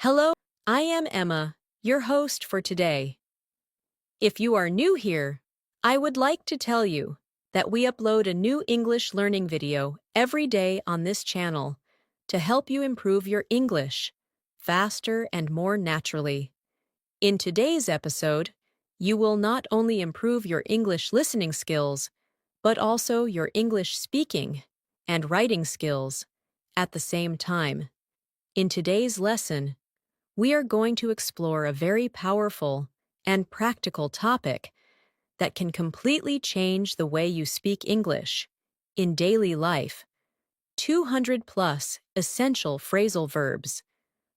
Hello, I am Emma, your host for today. If you are new here, I would like to tell you that we upload a new English learning video every day on this channel to help you improve your English faster and more naturally. In today's episode, you will not only improve your English listening skills, but also your English speaking and writing skills at the same time. In today's lesson, we are going to explore a very powerful and practical topic that can completely change the way you speak English in daily life. 200 plus essential phrasal verbs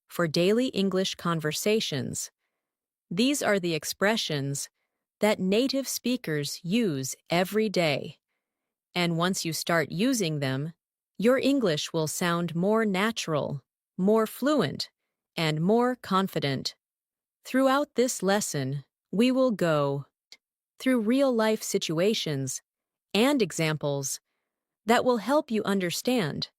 for daily English conversations. These are the expressions that native speakers use every day. And once you start using them, your English will sound more natural, more fluent, and more confident. Throughout this lesson, we will go through real-life situations and examples that will help you understand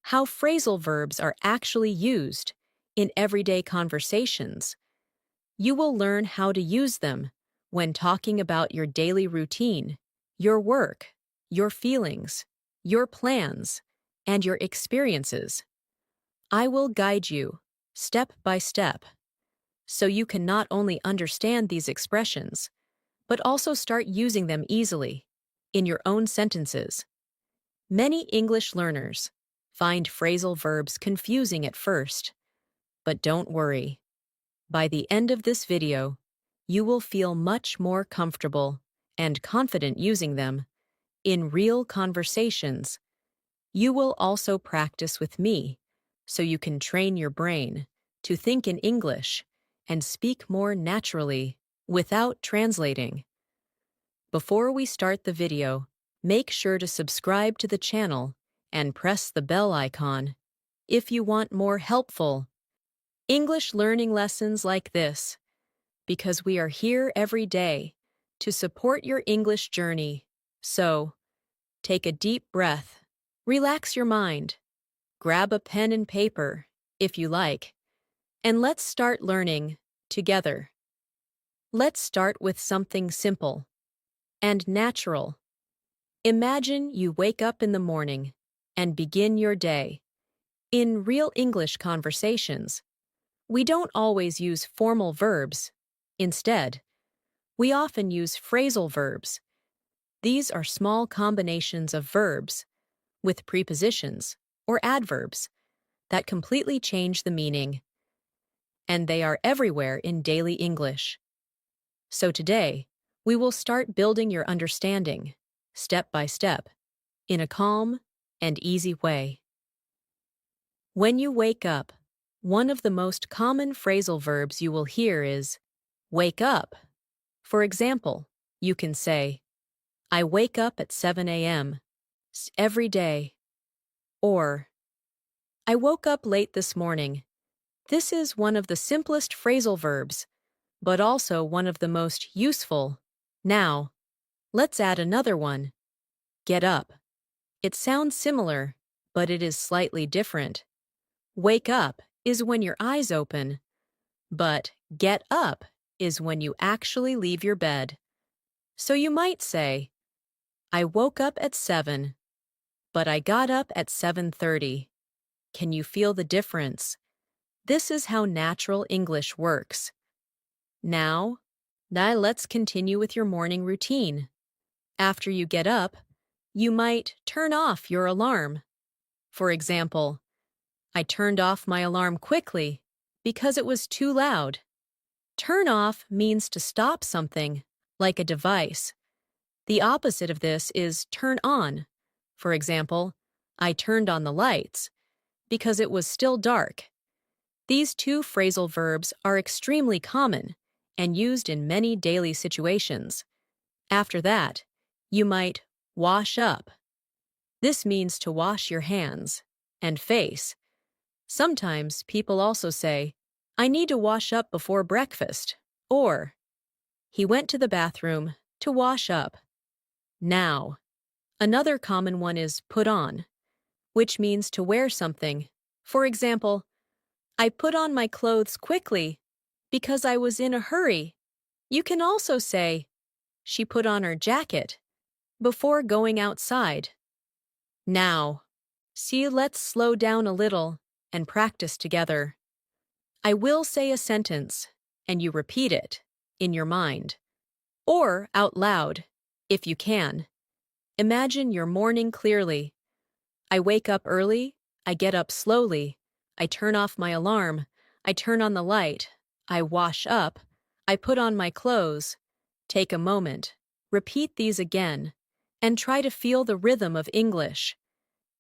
how phrasal verbs are actually used in everyday conversations. You will learn how to use them when talking about your daily routine, your work, your feelings, your plans, and your experiences. I will guide you step by step so you can not only understand these expressions, but also start using them easily in your own sentences. Many English learners find phrasal verbs confusing at first, but don't worry. By the end of this video, you will feel much more comfortable and confident using them in real conversations. You will also practice with me so you can train your brain to think in English and speak more naturally without translating. Before we start the video, make sure to subscribe to the channel and press the bell icon if you want more helpful English learning lessons like this, because we are here every day to support your English journey. So, take a deep breath, relax your mind, grab a pen and paper, if you like, and let's start learning together. Let's start with something simple and natural. Imagine you wake up in the morning and begin your day. In real English conversations, we don't always use formal verbs. Instead, we often use phrasal verbs. These are small combinations of verbs with prepositions or adverbs that completely change the meaning, and they are everywhere in daily English. So today, we will start building your understanding, step by step, in a calm and easy way. When you wake up, one of the most common phrasal verbs you will hear is wake up. For example, you can say, I wake up at 7 a.m. every day. Or, I woke up late this morning. This is one of the simplest phrasal verbs, but also one of the most useful. Now, let's add another one. Get up. It sounds similar, but it is slightly different. Wake up is when your eyes open, but get up is when you actually leave your bed. So you might say, I woke up at 7, but I got up at 7:30. Can you feel the difference? This is how natural English works. Now let's continue with your morning routine. After you get up, you might turn off your alarm. For example, I turned off my alarm quickly because it was too loud. Turn off means to stop something, like a device. The opposite of this is turn on. For example, I turned on the lights because it was still dark. These two phrasal verbs are extremely common and used in many daily situations. After that, you might wash up. This means to wash your hands and face. Sometimes people also say, I need to wash up before breakfast, or he went to the bathroom to wash up. Now, another common one is put on, which means to wear something. For example, I put on my clothes quickly because I was in a hurry. You can also say, she put on her jacket before going outside. Now, see, let's slow down a little and practice together. I will say a sentence, and you repeat it in your mind, or out loud, if you can. Imagine your morning clearly. I wake up early, I get up slowly, I turn off my alarm, I turn on the light, I wash up, I put on my clothes. Take a moment, repeat these again, and try to feel the rhythm of English.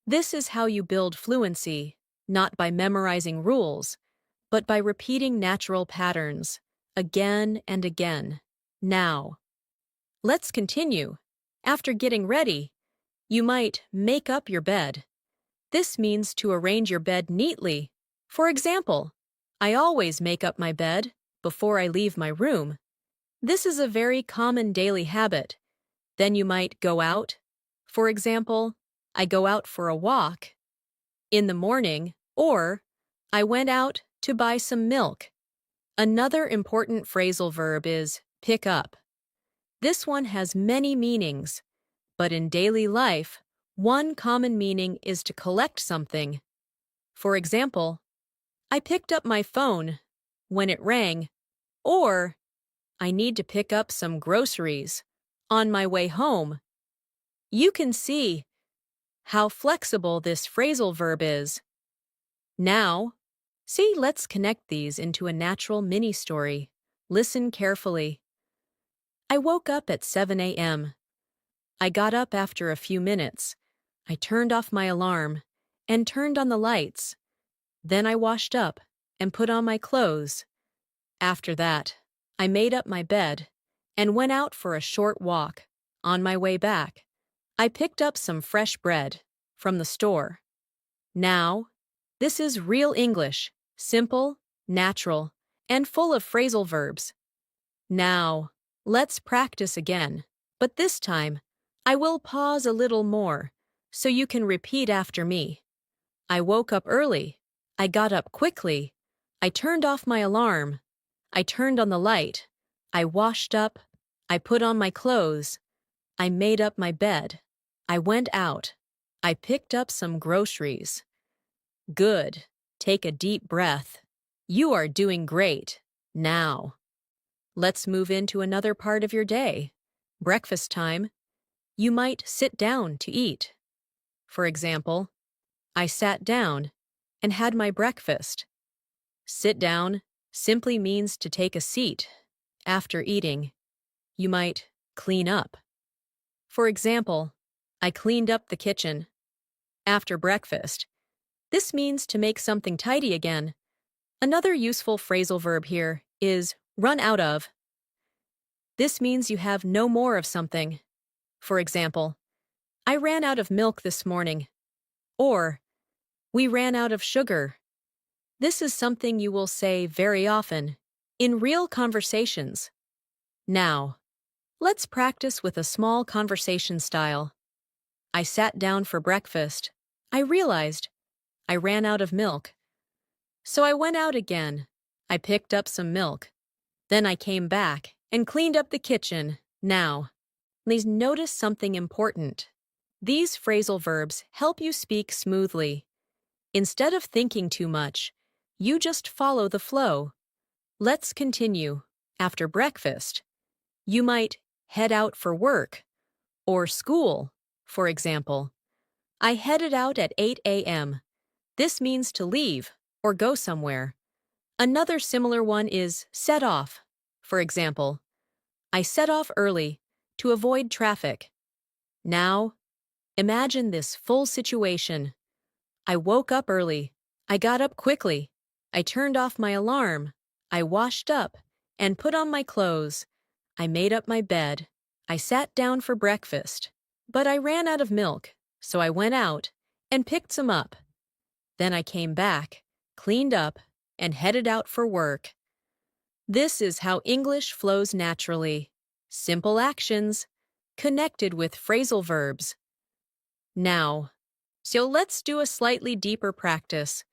This is how you build fluency, not by memorizing rules, but by repeating natural patterns, again and again. Now, let's continue. After getting ready, you might make up your bed. This means to arrange your bed neatly. For example, I always make up my bed before I leave my room. This is a very common daily habit. Then you might go out. For example, I go out for a walk in the morning, or I went out to buy some milk. Another important phrasal verb is pick up. This one has many meanings, but in daily life, one common meaning is to collect something. For example, I picked up my phone when it rang, or I need to pick up some groceries on my way home. You can see how flexible this phrasal verb is. Now, see, let's connect these into a natural mini-story. Listen carefully. I woke up at 7 a.m. I got up after a few minutes. I turned off my alarm and turned on the lights. Then I washed up and put on my clothes. After that, I made up my bed and went out for a short walk. On my way back, I picked up some fresh bread from the store. Now, this is real English, simple, natural, and full of phrasal verbs. Now, let's practice again, but this time, I will pause a little more so you can repeat after me. I woke up early. I got up quickly. I turned off my alarm. I turned on the light. I washed up. I put on my clothes. I made up my bed. I went out. I picked up some groceries. Good. Take a deep breath. You are doing great. Now, let's move into another part of your day. Breakfast time. You might sit down to eat. For example, I sat down and had my breakfast. Sit down simply means to take a seat. After eating, you might clean up. For example, I cleaned up the kitchen. After breakfast, this means to make something tidy again. Another useful phrasal verb here is run out of. This means you have no more of something. For example, I ran out of milk this morning. Or, we ran out of sugar. This is something you will say very often in real conversations. Now, let's practice with a small conversation style. I sat down for breakfast. I realized I ran out of milk. So I went out again. I picked up some milk. Then I came back and cleaned up the kitchen. Now, please notice something important. These phrasal verbs help you speak smoothly. Instead of thinking too much, you just follow the flow. Let's continue. After breakfast, you might head out for work or school, for example. I headed out at 8 a.m. This means to leave or go somewhere. Another similar one is set off. For example, I set off early to avoid traffic. Now, imagine this full situation. I woke up early. I got up quickly. I turned off my alarm. I washed up and put on my clothes. I made up my bed. I sat down for breakfast. But I ran out of milk, so I went out and picked some up. Then I came back, cleaned up, and headed out for work. This is how English flows naturally. Simple actions, connected with phrasal verbs. Now, so let's do a slightly deeper practice.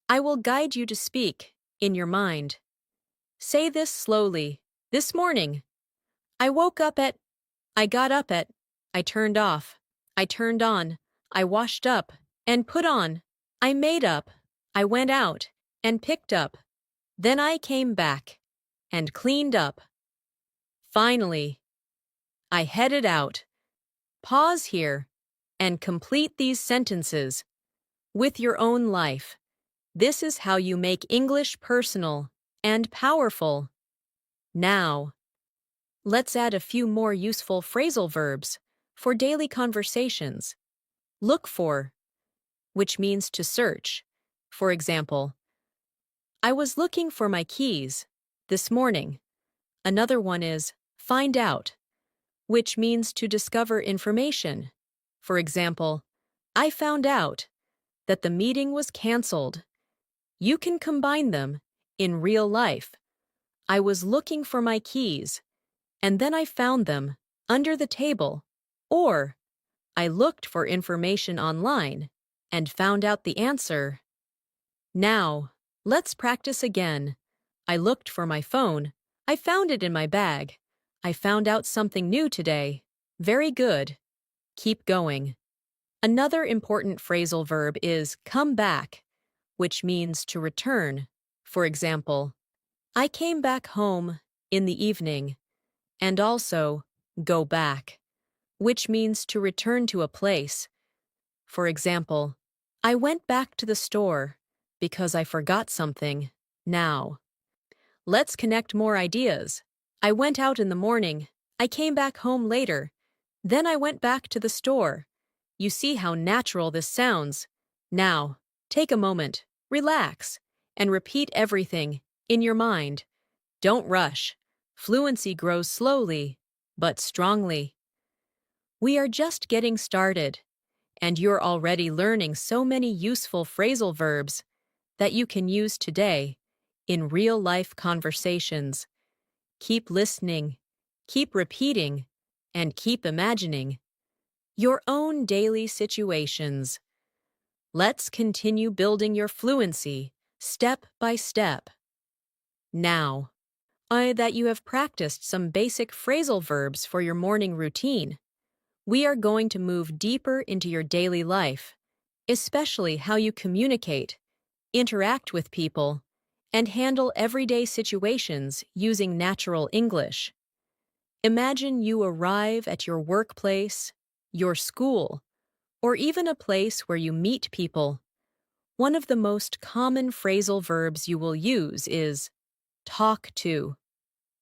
I will guide you to speak in your mind. Say this slowly. This morning, I woke up at, I got up at, I turned off, I turned on, I washed up and put on, I made up, I went out and picked up, then I came back and cleaned up. Finally, I headed out. Pause here and complete these sentences with your own life. This is how you make English personal and powerful. Now, let's add a few more useful phrasal verbs for daily conversations. Look for, which means to search. For example, I was looking for my keys this morning. Another one is find out, which means to discover information. For example, I found out that the meeting was canceled. You can combine them in real life. I was looking for my keys, and then I found them under the table. Or, I looked for information online and found out the answer. Now, let's practice again. I looked for my phone. I found it in my bag. I found out something new today. Very good. Keep going. Another important phrasal verb is come back, which means to return. For example, I came back home in the evening. And also, go back, which means to return to a place. For example, I went back to the store because I forgot something. Now, let's connect more ideas. I went out in the morning. I came back home later. Then I went back to the store. You see how natural this sounds. Now, take a moment, relax, and repeat everything in your mind. Don't rush. Fluency grows slowly, but strongly. We are just getting started, and you're already learning so many useful phrasal verbs that you can use today in real-life conversations. Keep listening, keep repeating, and keep imagining your own daily situations. Let's continue building your fluency step by step. Now, that you have practiced some basic phrasal verbs for your morning routine, we are going to move deeper into your daily life, especially how you communicate, interact with people, and handle everyday situations using natural English. Imagine you arrive at your workplace, your school, or even a place where you meet people. One of the most common phrasal verbs you will use is talk to.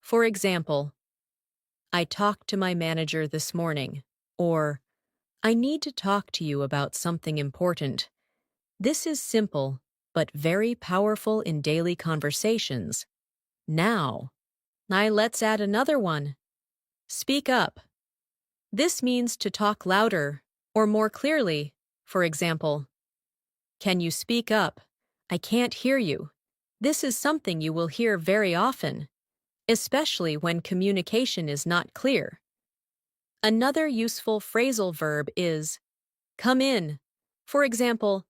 For example, I talked to my manager this morning, or I need to talk to you about something important. This is simple, but very powerful in daily conversations. Now, let's add another one. Speak up. This means to talk louder or more clearly. For example, can you speak up? I can't hear you. This is something you will hear very often, especially when communication is not clear. Another useful phrasal verb is come in. For example,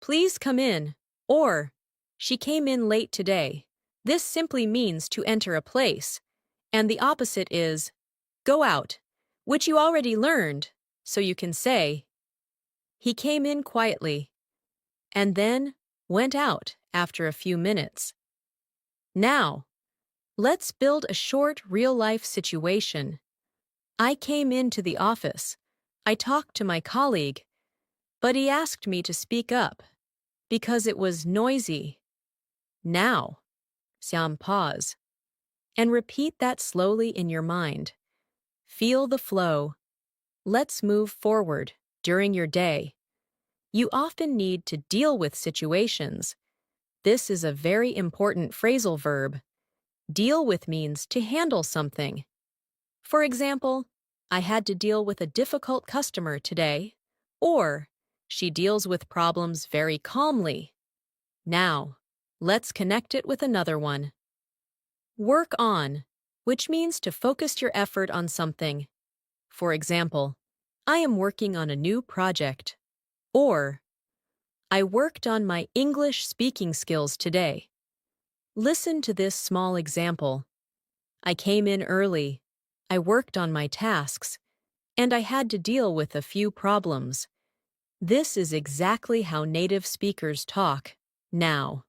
please come in, or she came in late today. This simply means to enter a place, and the opposite is go out, which you already learned, so you can say he came in quietly and then went out after a few minutes. Now, let's build a short real-life situation. I came into the office. I talked to my colleague, but he asked me to speak up because it was noisy. Now, pause and repeat that slowly in your mind. Feel the flow. Let's move forward during your day. You often need to deal with situations. This is a very important phrasal verb. Deal with means to handle something. For example, I had to deal with a difficult customer today, or she deals with problems very calmly. Now, let's connect it with another one. Work on, which means to focus your effort on something. For example, I am working on a new project. Or, I worked on my English speaking skills today. Listen to this small example. I came in early. I worked on my tasks, and I had to deal with a few problems. This is exactly how native speakers talk. Now,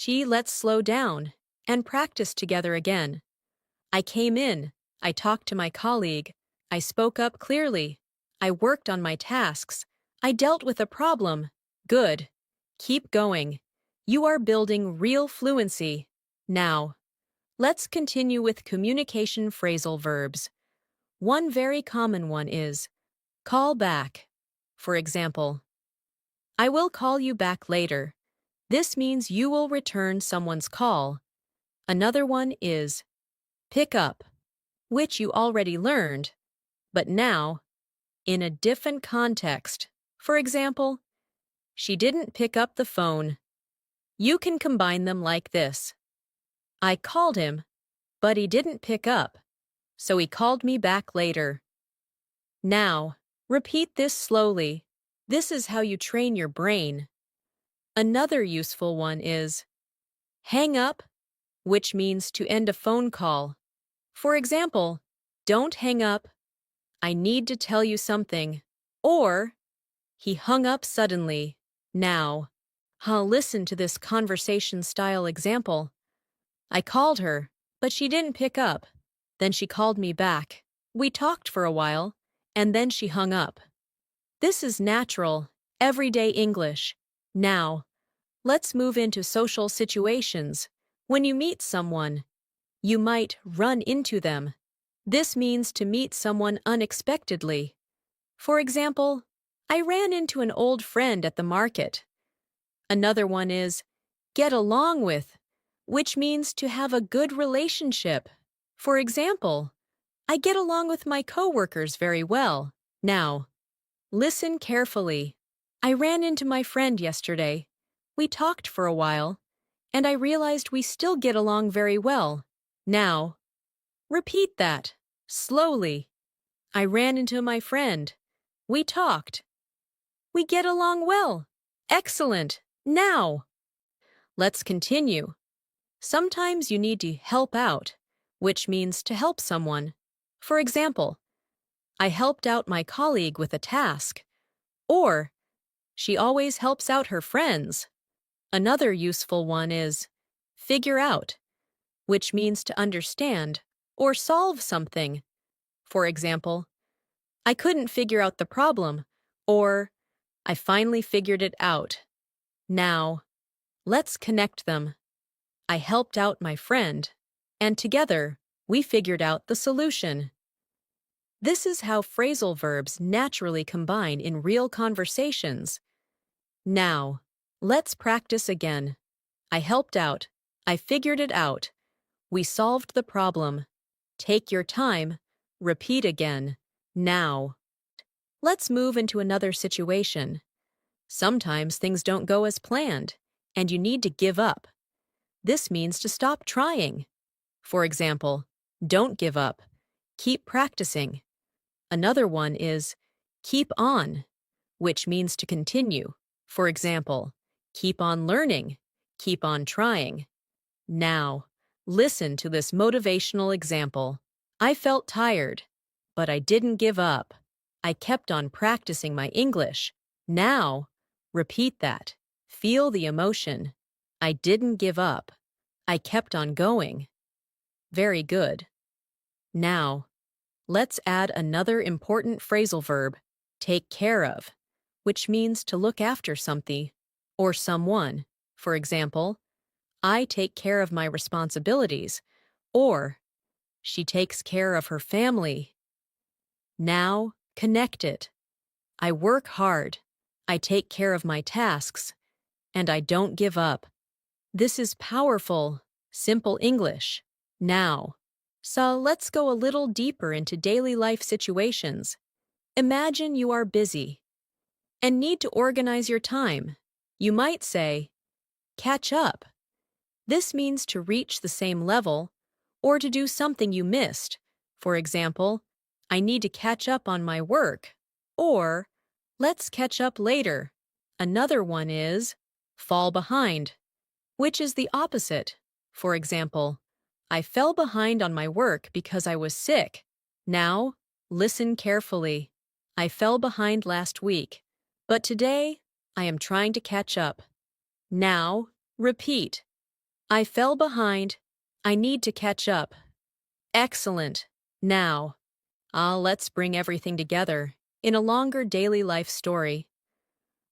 let's slow down and practice together again. I came in. I talked to my colleague. I spoke up clearly. I worked on my tasks. I dealt with a problem. Good. Keep going. You are building real fluency. Now, let's continue with communication phrasal verbs. One very common one is call back. For example, I will call you back later. This means you will return someone's call. Another one is pick up, which you already learned, but now, in a different context. For example, she didn't pick up the phone. You can combine them like this. I called him, but he didn't pick up, so he called me back later. Now, repeat this slowly. This is how you train your brain. Another useful one is hang up, which means to end a phone call. For example, don't hang up. I need to tell you something. Or, he hung up suddenly. Now, listen to this conversation-style example. I called her, but she didn't pick up. Then she called me back. We talked for a while, and then she hung up. This is natural, everyday English. Now, let's move into social situations. When you meet someone, you might run into them. This means to meet someone unexpectedly. For example, I ran into an old friend at the market. Another one is get along with, which means to have a good relationship. For example, I get along with my coworkers very well. Now, listen carefully. I ran into my friend yesterday. We talked for a while, and I realized we still get along very well. Now, repeat that, slowly. I ran into my friend. We talked. We get along well. Excellent. Now, let's continue. Sometimes you need to help out, which means to help someone. For example, I helped out my colleague with a task. Or, she always helps out her friends. Another useful one is figure out, which means to understand or solve something. For example, I couldn't figure out the problem, or I finally figured it out. Now, let's connect them. I helped out my friend, and together, we figured out the solution. This is how phrasal verbs naturally combine in real conversations. Now, let's practice again. I helped out. I figured it out. We solved the problem. Take your time. Repeat again. Now. Let's move into another situation. Sometimes things don't go as planned, and you need to give up. This means to stop trying. For example, don't give up. Keep practicing. Another one is keep on, which means to continue. For example, keep on learning. Keep on trying. Now, listen to this motivational example. I felt tired, but I didn't give up. I kept on practicing my English. Now, repeat that. Feel the emotion. I didn't give up. I kept on going. Very good. Now, let's add another important phrasal verb, take care of, which means to look after something or someone. For example, I take care of my responsibilities, or she takes care of her family. Now, connect it. I work hard. I take care of my tasks, and I don't give up. This is powerful, simple English. Now, so let's go a little deeper into daily life situations. Imagine you are busy and need to organize your time. You might say, catch up. This means to reach the same level or to do something you missed. For example, I need to catch up on my work. Or, let's catch up later. Another one is fall behind, which is the opposite. For example, I fell behind on my work because I was sick. Now, listen carefully. I fell behind last week, but today I am trying to catch up. Now, repeat. I fell behind. I need to catch up. Excellent. Now, let's bring everything together in a longer daily life story.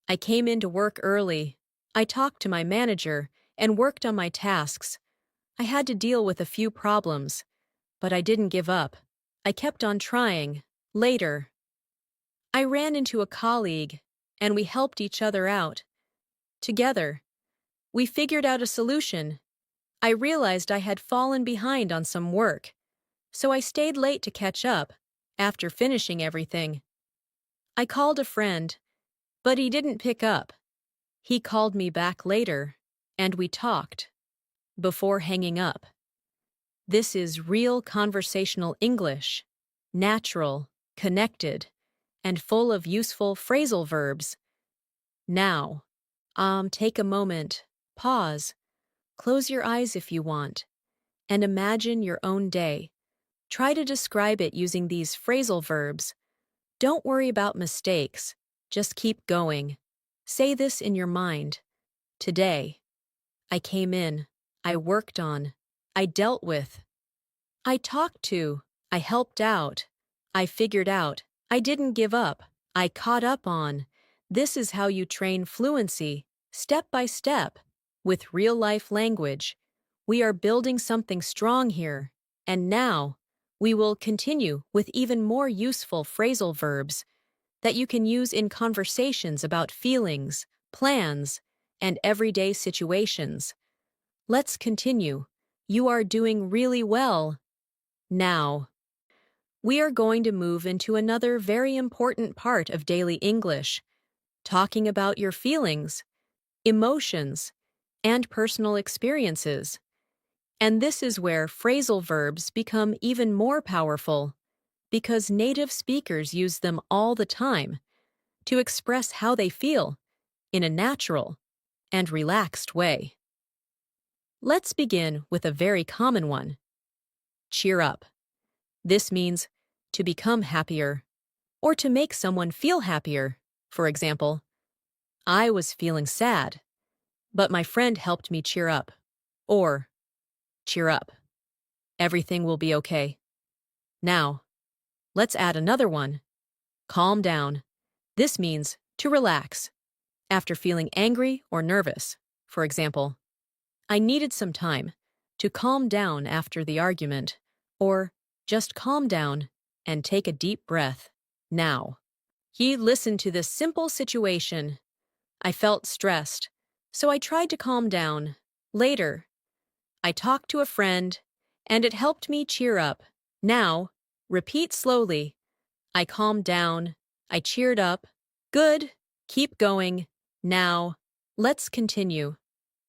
I came into work early. I talked to my manager and worked on my tasks. I had to deal with a few problems, but I didn't give up. I kept on trying. Later, I ran into a colleague, and we helped each other out. Together, we figured out a solution. I realized I had fallen behind on some work, so I stayed late to catch up after finishing everything. I called a friend, but he didn't pick up. He called me back later, and we talked before hanging up. This is real conversational English, natural, connected, and full of useful phrasal verbs. Now, take a moment, pause, close your eyes if you want, and imagine your own day. Try to describe it using these phrasal verbs. Don't worry about mistakes, just keep going. Say this in your mind. Today, I came in, I worked on, I dealt with, I talked to, I helped out, I figured out, I didn't give up, I caught up on. This is how you train fluency, step by step, with real-life language. We are building something strong here. And now, we will continue with even more useful phrasal verbs that you can use in conversations about feelings, plans, and everyday situations. Let's continue. You are doing really well. Now, we are going to move into another very important part of daily English, talking about your feelings, emotions, and personal experiences. And this is where phrasal verbs become even more powerful, because native speakers use them all the time to express how they feel in a natural and relaxed way. Let's begin with a very common one. Cheer up. This means to become happier or to make someone feel happier. For example, I was feeling sad, but my friend helped me cheer up. Or, cheer up. Everything will be okay. Now, let's add another one. Calm down. This means to relax after feeling angry or nervous. For example, I needed some time to calm down after the argument, or just calm down and take a deep breath. Now, he listened to this simple situation. I felt stressed, so I tried to calm down. Later, I talked to a friend, and it helped me cheer up. Now, repeat slowly. I calmed down. I cheered up. Good. Keep going. Now, let's continue.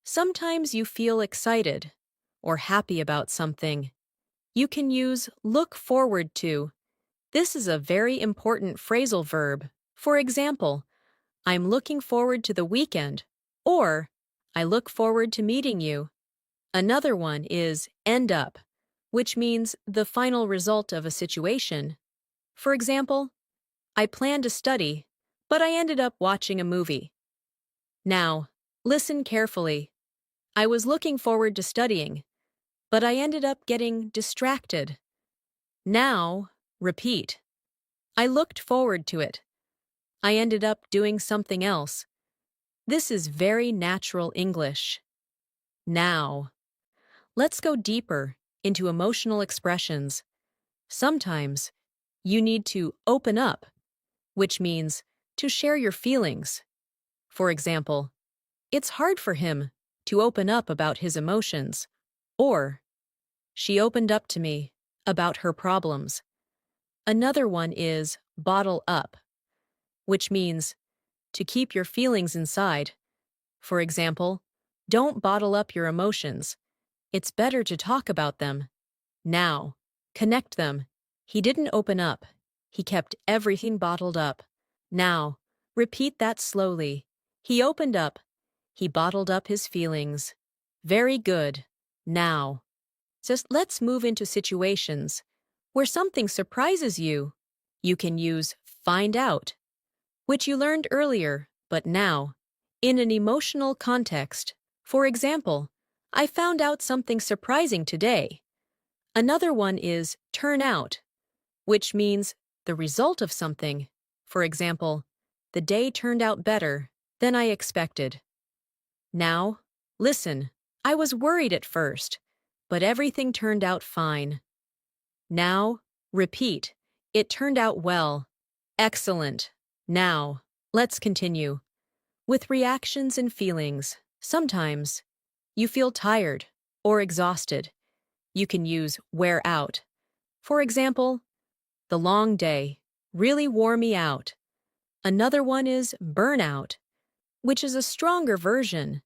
Sometimes you feel excited or happy about something. You can use look forward to. This is a very important phrasal verb. For example, I'm looking forward to the weekend, or I look forward to meeting you. Another one is end up, which means the final result of a situation. For example, I planned to study, but I ended up watching a movie. Now, listen carefully. I was looking forward to studying, but I ended up getting distracted. Now, repeat. I looked forward to it. I ended up doing something else. This is very natural English. Now, let's go deeper into emotional expressions. Sometimes, you need to open up, which means to share your feelings. For example, it's hard for him to open up about his emotions, or she opened up to me about her problems. Another one is bottle up, which means to keep your feelings inside. For example, don't bottle up your emotions. It's better to talk about them. Now, connect them. He didn't open up. He kept everything bottled up. Now, repeat that slowly. He opened up. He bottled up his feelings. Very good. Now, just let's move into situations where something surprises you. You can use find out, which you learned earlier, but now, in an emotional context. For example, I found out something surprising today. Another one is turn out, which means the result of something. For example, the day turned out better than I expected. Now, listen, I was worried at first, but everything turned out fine. Now, repeat, it turned out well. Excellent. Now, let's continue. With reactions and feelings, sometimes you feel tired or exhausted. You can use wear out. For example, the long day really wore me out. Another one is burnout, which is a stronger version.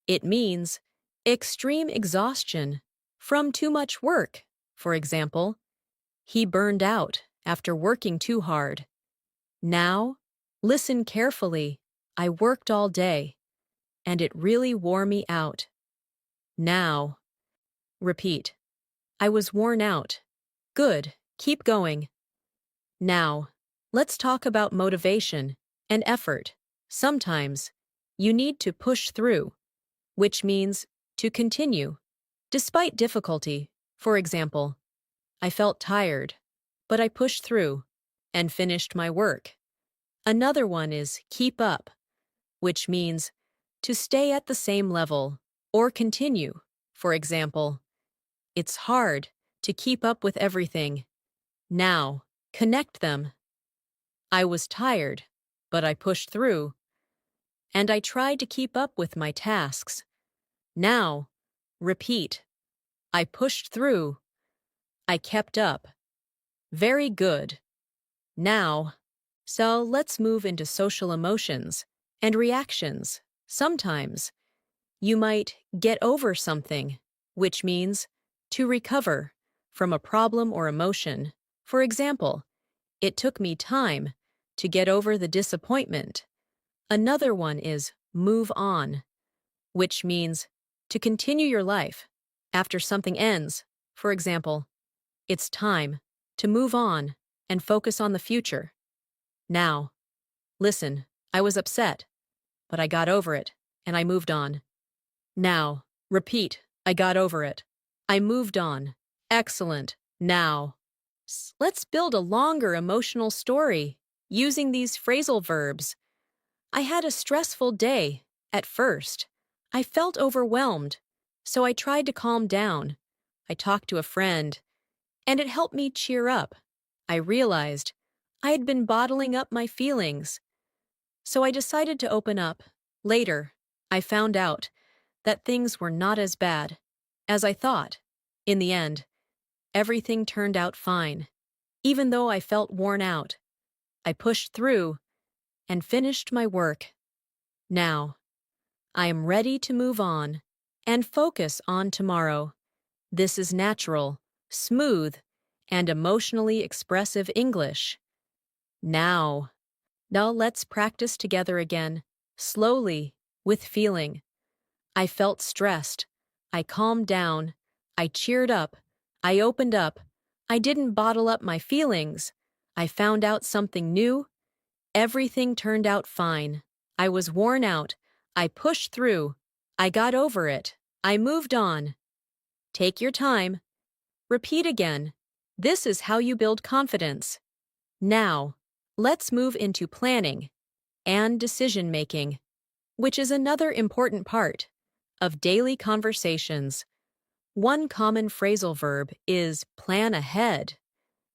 It means extreme exhaustion from too much work. For example, he burned out after working too hard. Now, listen carefully. I worked all day, and it really wore me out. Now, repeat. I was worn out. Good, keep going. Now, let's talk about motivation and effort. Sometimes, you need to push through, which means to continue, despite difficulty. For example, I felt tired, but I pushed through and finished my work. Another one is keep up, which means to stay at the same level or continue. For example, it's hard to keep up with everything. Now, connect them. I was tired, but I pushed through, and I tried to keep up with my tasks. Now, repeat. I pushed through. I kept up. Very good. Now, so let's move into social emotions and reactions. Sometimes, you might get over something, which means to recover from a problem or emotion. For example, it took me time to get over the disappointment. Another one is move on, which means to continue your life after something ends. For example, it's time to move on and focus on the future. Now, listen, I was upset, but I got over it and I moved on. Now, repeat, I got over it. I moved on. Excellent. Now, let's build a longer emotional story using these phrasal verbs. I had a stressful day. At first, I felt overwhelmed, so I tried to calm down. I talked to a friend, and it helped me cheer up. I realized I had been bottling up my feelings, so I decided to open up. Later, I found out that things were not as bad as I thought. In the end, everything turned out fine. Even though I felt worn out, I pushed through and finished my work. Now, I am ready to move on and focus on tomorrow. This is natural, smooth, and emotionally expressive English. Now let's practice together again, slowly, with feeling. I felt stressed. I calmed down. I cheered up. I opened up. I didn't bottle up my feelings. I found out something new. Everything turned out fine. I was worn out. I pushed through. I got over it. I moved on. Take your time. Repeat again. This is how you build confidence. Now, let's move into planning and decision-making, which is another important part of daily conversations. One common phrasal verb is plan ahead,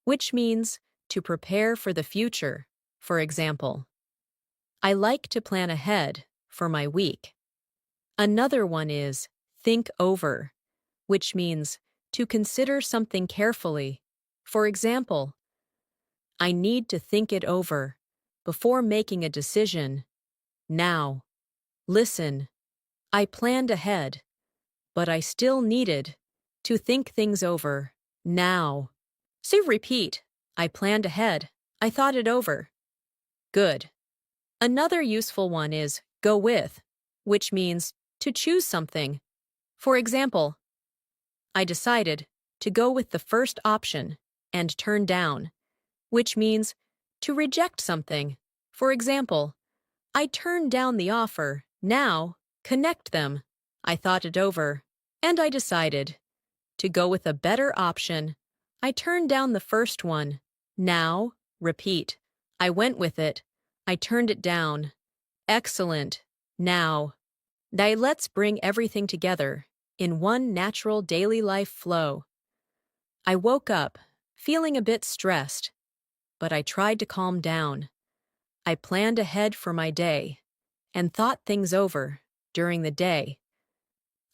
which means to prepare for the future. For example, I like to plan ahead for my week. Another one is think over, which means to consider something carefully. For example, I need to think it over before making a decision. Now, listen, I planned ahead, but I still needed to think things over. Now, so repeat, I planned ahead, I thought it over. Good. Another useful one is go with, which means to choose something. For example, I decided to go with the first option and turn down, which means to reject something. For example, I turned down the offer. Now, connect them. I thought it over, and I decided to go with a better option. I turned down the first one. Now, repeat. I went with it. I turned it down. Excellent. Now, let's bring everything together in one natural daily life flow. I woke up, feeling a bit stressed, but I tried to calm down. I planned ahead for my day and thought things over during the day.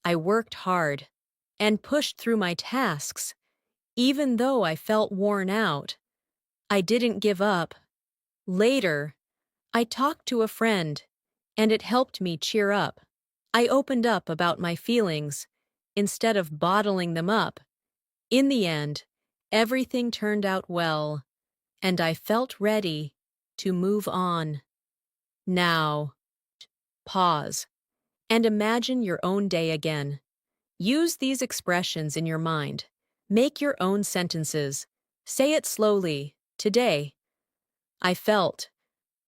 I worked hard and pushed through my tasks, even though I felt worn out. I didn't give up. Later, I talked to a friend, and it helped me cheer up. I opened up about my feelings instead of bottling them up. In the end, everything turned out well, and I felt ready to move on. Now, pause and imagine your own day again. Use these expressions in your mind. Make your own sentences. Say it slowly. Today, I felt.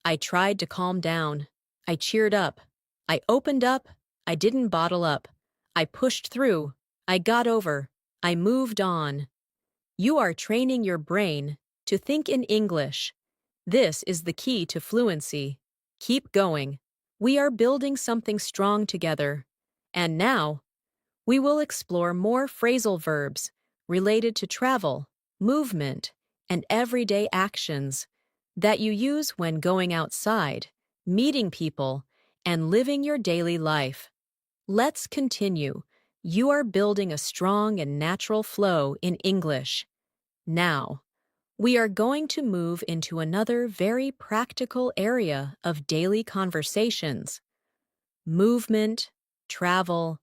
I tried to calm down. I cheered up. I opened up. I didn't bottle up. I pushed through. I got over. I moved on. You are training your brain to think in English. This is the key to fluency. Keep going. We are building something strong together. And now, we will explore more phrasal verbs related to travel, movement, and everyday actions that you use when going outside, meeting people, and living your daily life. Let's continue. You are building a strong and natural flow in English. Now, we are going to move into another very practical area of daily conversations: movement, travel,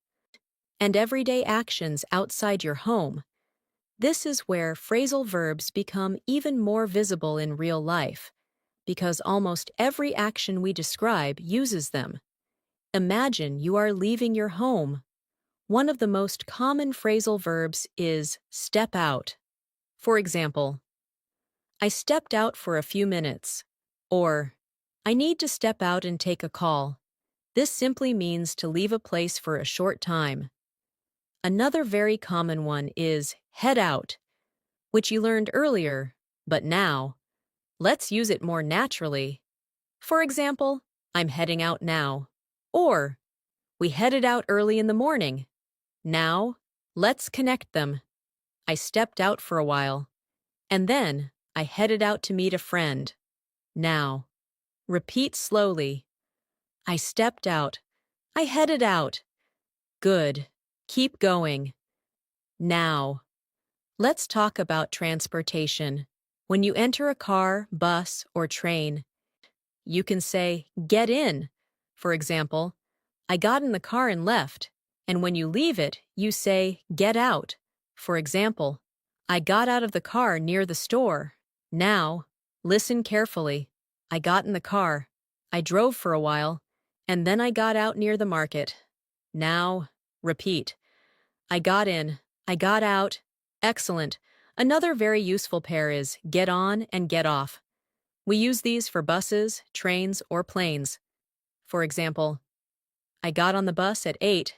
and everyday actions outside your home. This is where phrasal verbs become even more visible in real life, because almost every action we describe uses them. Imagine you are leaving your home. One of the most common phrasal verbs is step out. For example, I stepped out for a few minutes, or I need to step out and take a call. This simply means to leave a place for a short time. Another very common one is head out, which you learned earlier, but now, let's use it more naturally. For example, I'm heading out now. Or, we headed out early in the morning. Now, let's connect them. I stepped out for a while, and then I headed out to meet a friend. Now, repeat slowly. I stepped out. I headed out. Good. Keep going. Now, let's talk about transportation. When you enter a car, bus, or train, you can say, get in. For example, I got in the car and left. And when you leave it, you say, get out. For example, I got out of the car near the store. Now, listen carefully. I got in the car. I drove for a while, and then I got out near the market. Now, repeat. I got in. I got out. Excellent. Another very useful pair is get on and get off. We use these for buses, trains, or planes. For example, I got on the bus at 8,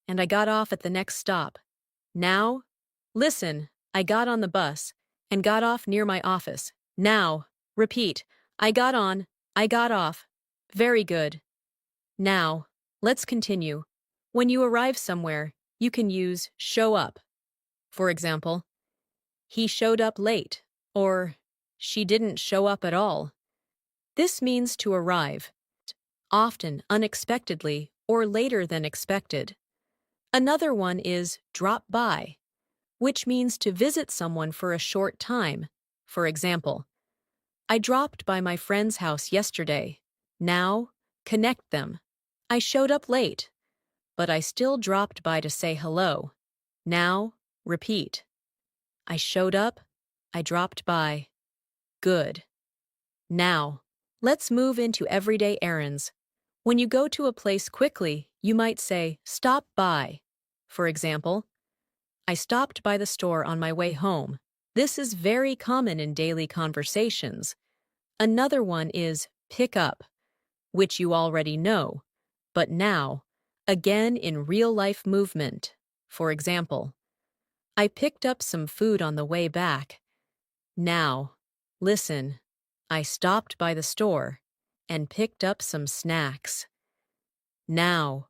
and I got off at the next stop. Now, listen, I got on the bus and got off near my office. Now, repeat, I got on, I got off. Very good. Now, let's continue. When you arrive somewhere, you can use show up. For example, he showed up late, or she didn't show up at all. This means to arrive, often unexpectedly or later than expected. Another one is drop by, which means to visit someone for a short time. For example, I dropped by my friend's house yesterday. Now, connect them. I showed up late, but I still dropped by to say hello. Now, repeat. I showed up, I dropped by. Good. Now, let's move into everyday errands. When you go to a place quickly, you might say, stop by. For example, I stopped by the store on my way home. This is very common in daily conversations. Another one is pick up, which you already know, but now, again in real-life movement. For example, I picked up some food on the way back. Now, listen, I stopped by the store and picked up some snacks. Now,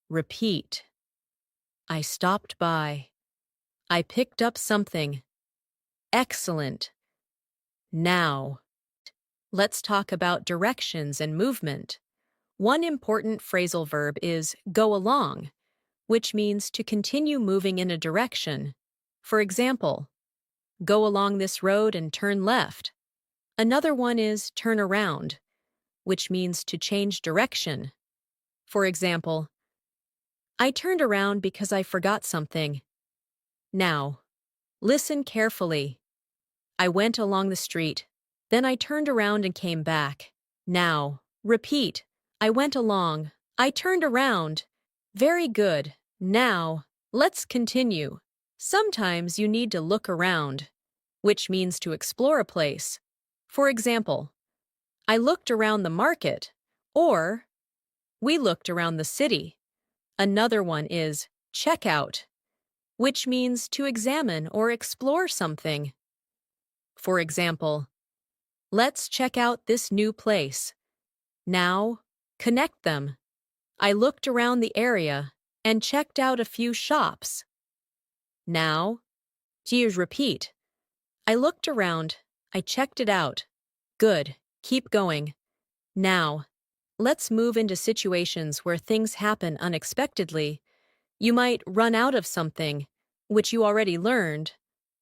repeat. I stopped by. I picked up something. Excellent. Now, let's talk about directions and movement. One important phrasal verb is go along, which means to continue moving in a direction. For example, go along this road and turn left. Another one is turn around, which means to change direction. For example, I turned around because I forgot something. Now, listen carefully. I went along the street, then I turned around and came back. Now, repeat. I went along. I turned around. Very good. Now, let's continue. Sometimes you need to look around, which means to explore a place. For example, I looked around the market, or we looked around the city. Another one is check out, which means to examine or explore something. For example, let's check out this new place. Now, connect them. I looked around the area and checked out a few shops. Now, repeat. I looked around. I checked it out. Good. Keep going. Now, let's move into situations where things happen unexpectedly. You might run out of something, which you already learned,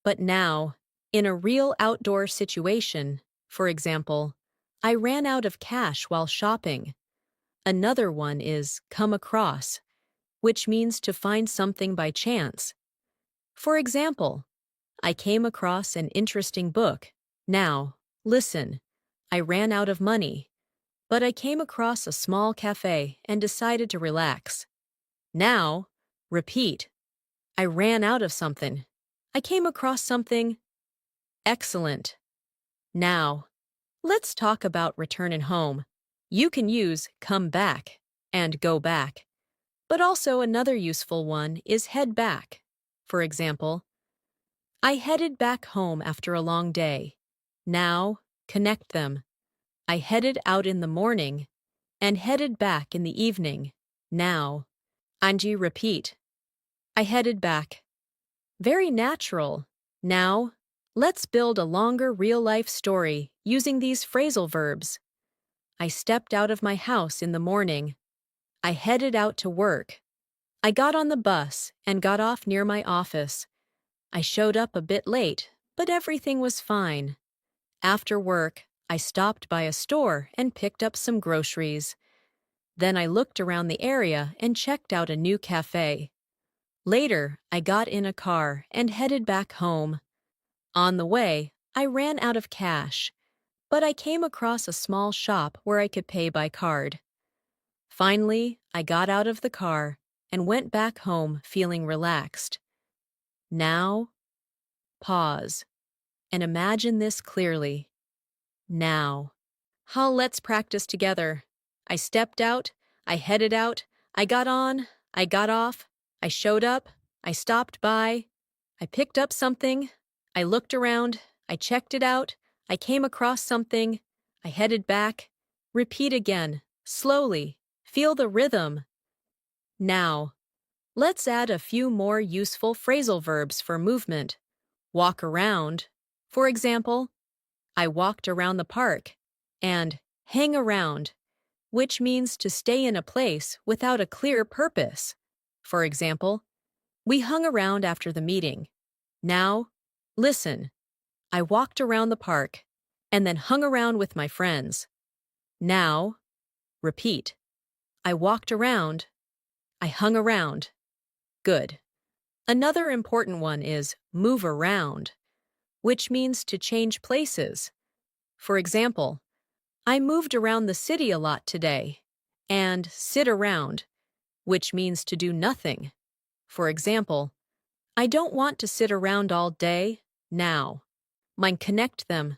but now, in a real outdoor situation, for example, I ran out of cash while shopping. Another one is come across, which means to find something by chance. For example, I came across an interesting book. Now, listen, I ran out of money, but I came across a small cafe and decided to relax. Now, repeat. I ran out of something. I came across something. Excellent. Now, let's talk about returning home. You can use come back and go back, but also another useful one is head back. For example, I headed back home after a long day. Now, connect them. I headed out in the morning and headed back in the evening. Now, Anji, repeat. I headed back. Very natural. Now, let's build a longer real-life story using these phrasal verbs. I stepped out of my house in the morning. I headed out to work. I got on the bus and got off near my office. I showed up a bit late, but everything was fine. After work, I stopped by a store and picked up some groceries. Then I looked around the area and checked out a new cafe. Later, I got in a car and headed back home. On the way, I ran out of cash, but I came across a small shop where I could pay by card. Finally, I got out of the car and went back home feeling relaxed. Now, pause and imagine this clearly. Now. Let's practice together. I stepped out, I headed out, I got on, I got off, I showed up, I stopped by, I picked up something, I looked around, I checked it out, I came across something, I headed back. Repeat again, slowly. Feel the rhythm. Now, let's add a few more useful phrasal verbs for movement. Walk around. For example, I walked around the park. And hang around, which means to stay in a place without a clear purpose. For example, we hung around after the meeting. Now, listen. I walked around the park and then hung around with my friends. Now, repeat. I walked around. I hung around. Good. Another important one is move around, which means to change places. For example, I moved around the city a lot today. and sit around, which means to do nothing. For example, I don't want to sit around all day, now. Mine connect them.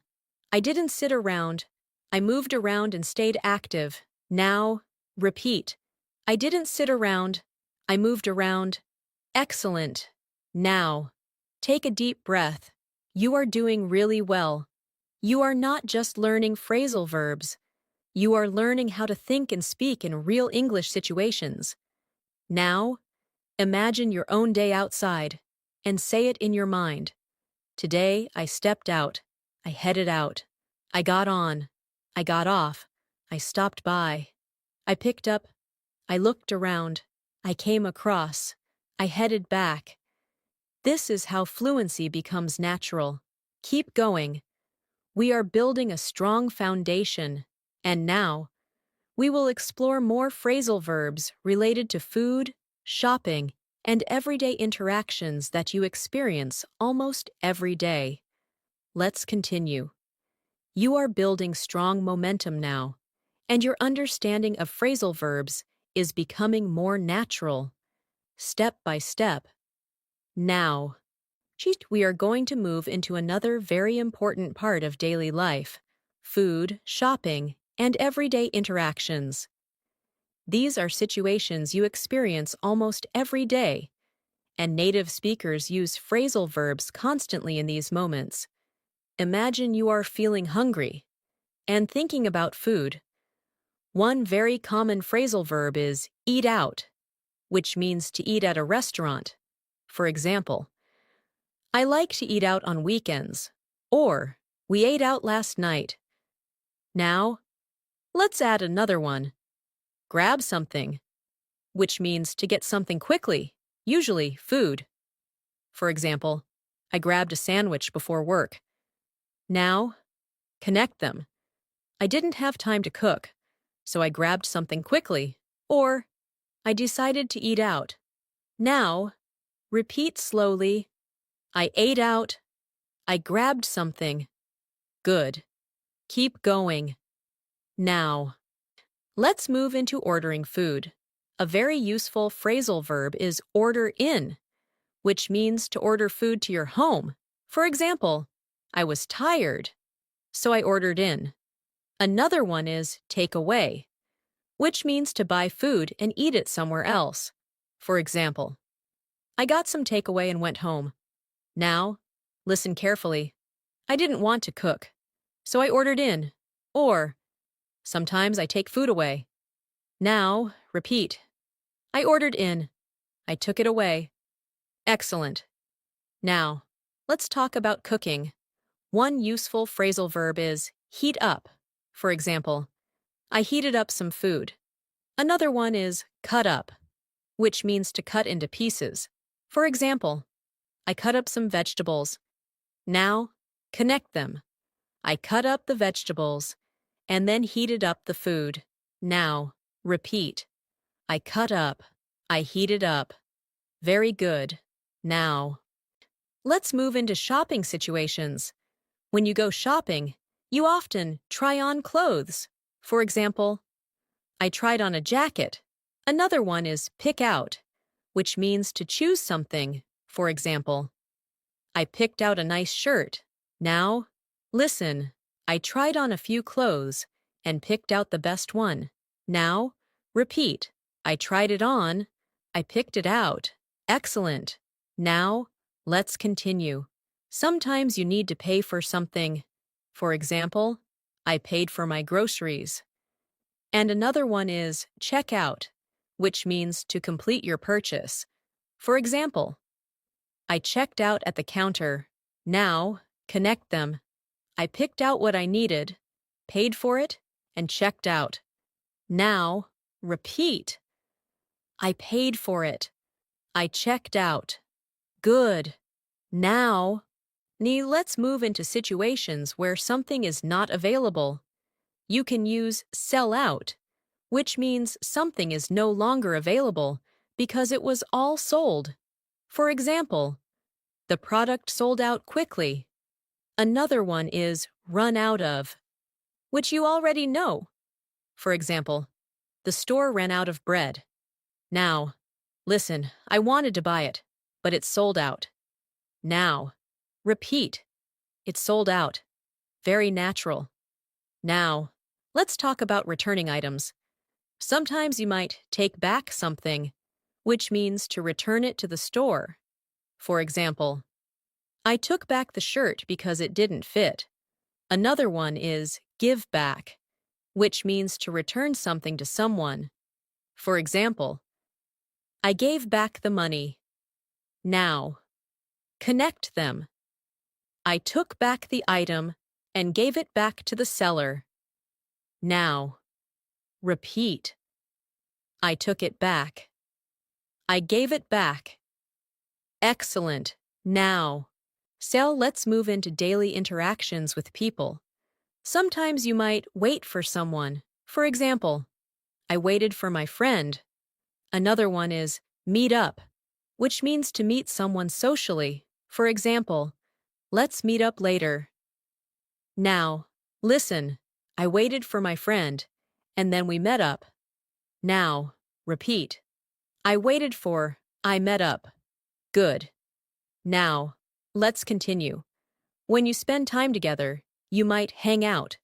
I didn't sit around. I moved around and stayed active. Now, repeat. I didn't sit around. I moved around. Excellent. Now, take a deep breath. You are doing really well. You are not just learning phrasal verbs. You are learning how to think and speak in real English situations. Now, imagine your own day outside and say it in your mind. Today, I stepped out. I headed out. I got on. I got off. I stopped by. I picked up. I looked around. I came across. I headed back. This is how fluency becomes natural. Keep going. We are building a strong foundation. And now, we will explore more phrasal verbs related to food, shopping, and everyday interactions that you experience almost every day. Let's continue. You are building strong momentum now, and your understanding of phrasal verbs is becoming more natural, step by step. Now, we are going to move into another very important part of daily life: food, shopping, and everyday interactions. These are situations you experience almost every day, and native speakers use phrasal verbs constantly in these moments. Imagine you are feeling hungry and thinking about food. One very common phrasal verb is eat out, which means to eat at a restaurant. For example, I like to eat out on weekends, or we ate out last night. Now, let's add another one. Grab something, which means to get something quickly, usually food. For example, I grabbed a sandwich before work. Now, connect them. I didn't have time to cook, so I grabbed something quickly. Or, I decided to eat out. Now, repeat slowly. I ate out. I grabbed something. Good. Keep going. Now, let's move into ordering food. A very useful phrasal verb is order in, which means to order food to your home. For example, I was tired, so I ordered in. Another one is take away, which means to buy food and eat it somewhere else. For example, I got some takeaway and went home. Now, listen carefully. I didn't want to cook, so I ordered in. Or, sometimes I take food away. Now, repeat. I ordered in. I took it away. Excellent. Now, let's talk about cooking. One useful phrasal verb is heat up. For example, I heated up some food. Another one is cut up, which means to cut into pieces. For example, I cut up some vegetables. Now, connect them. I cut up the vegetables and then heated up the food. Now, repeat. I cut up. I heated up. Very good. Now, let's move into shopping situations. When you go shopping, you often try on clothes. For example, I tried on a jacket. Another one is pick out, which means to choose something. For example, I picked out a nice shirt. Now, listen. I tried on a few clothes and picked out the best one. Now, repeat. I tried it on. I picked it out. Excellent. Now, let's continue. Sometimes you need to pay for something. For example, I paid for my groceries. And another one is check out, which means to complete your purchase. For example, I checked out at the counter. Now, connect them. I picked out what I needed, paid for it, and checked out. Now, repeat. I paid for it. I checked out. Good. Now, let's move into situations where something is not available. You can use sell out, which means something is no longer available because it was all sold. For example, the product sold out quickly. Another one is run out of, which you already know. For example, The store ran out of bread. Now. Listen, I wanted to buy it, but it's sold out. Now. Repeat. It's sold out. Very natural. Now. Let's talk about returning items. Sometimes you might take back something, which means to return it to the store. For example, I took back the shirt because it didn't fit. Another one is give back, which means to return something to someone. For example, I gave back the money. Now. Connect them. I took back the item and gave it back to the seller. Now. Repeat. I took it back. I gave it back. Excellent. Now. So let's move into daily interactions with people. Sometimes you might wait for someone. For example, I waited for my friend. Another one is meet up, which means to meet someone socially. For example, let's meet up later. Now, listen, I waited for my friend, and then we met up. Now, repeat. I waited for, I met up. Good. Now, let's continue. When you spend time together, you might hang out,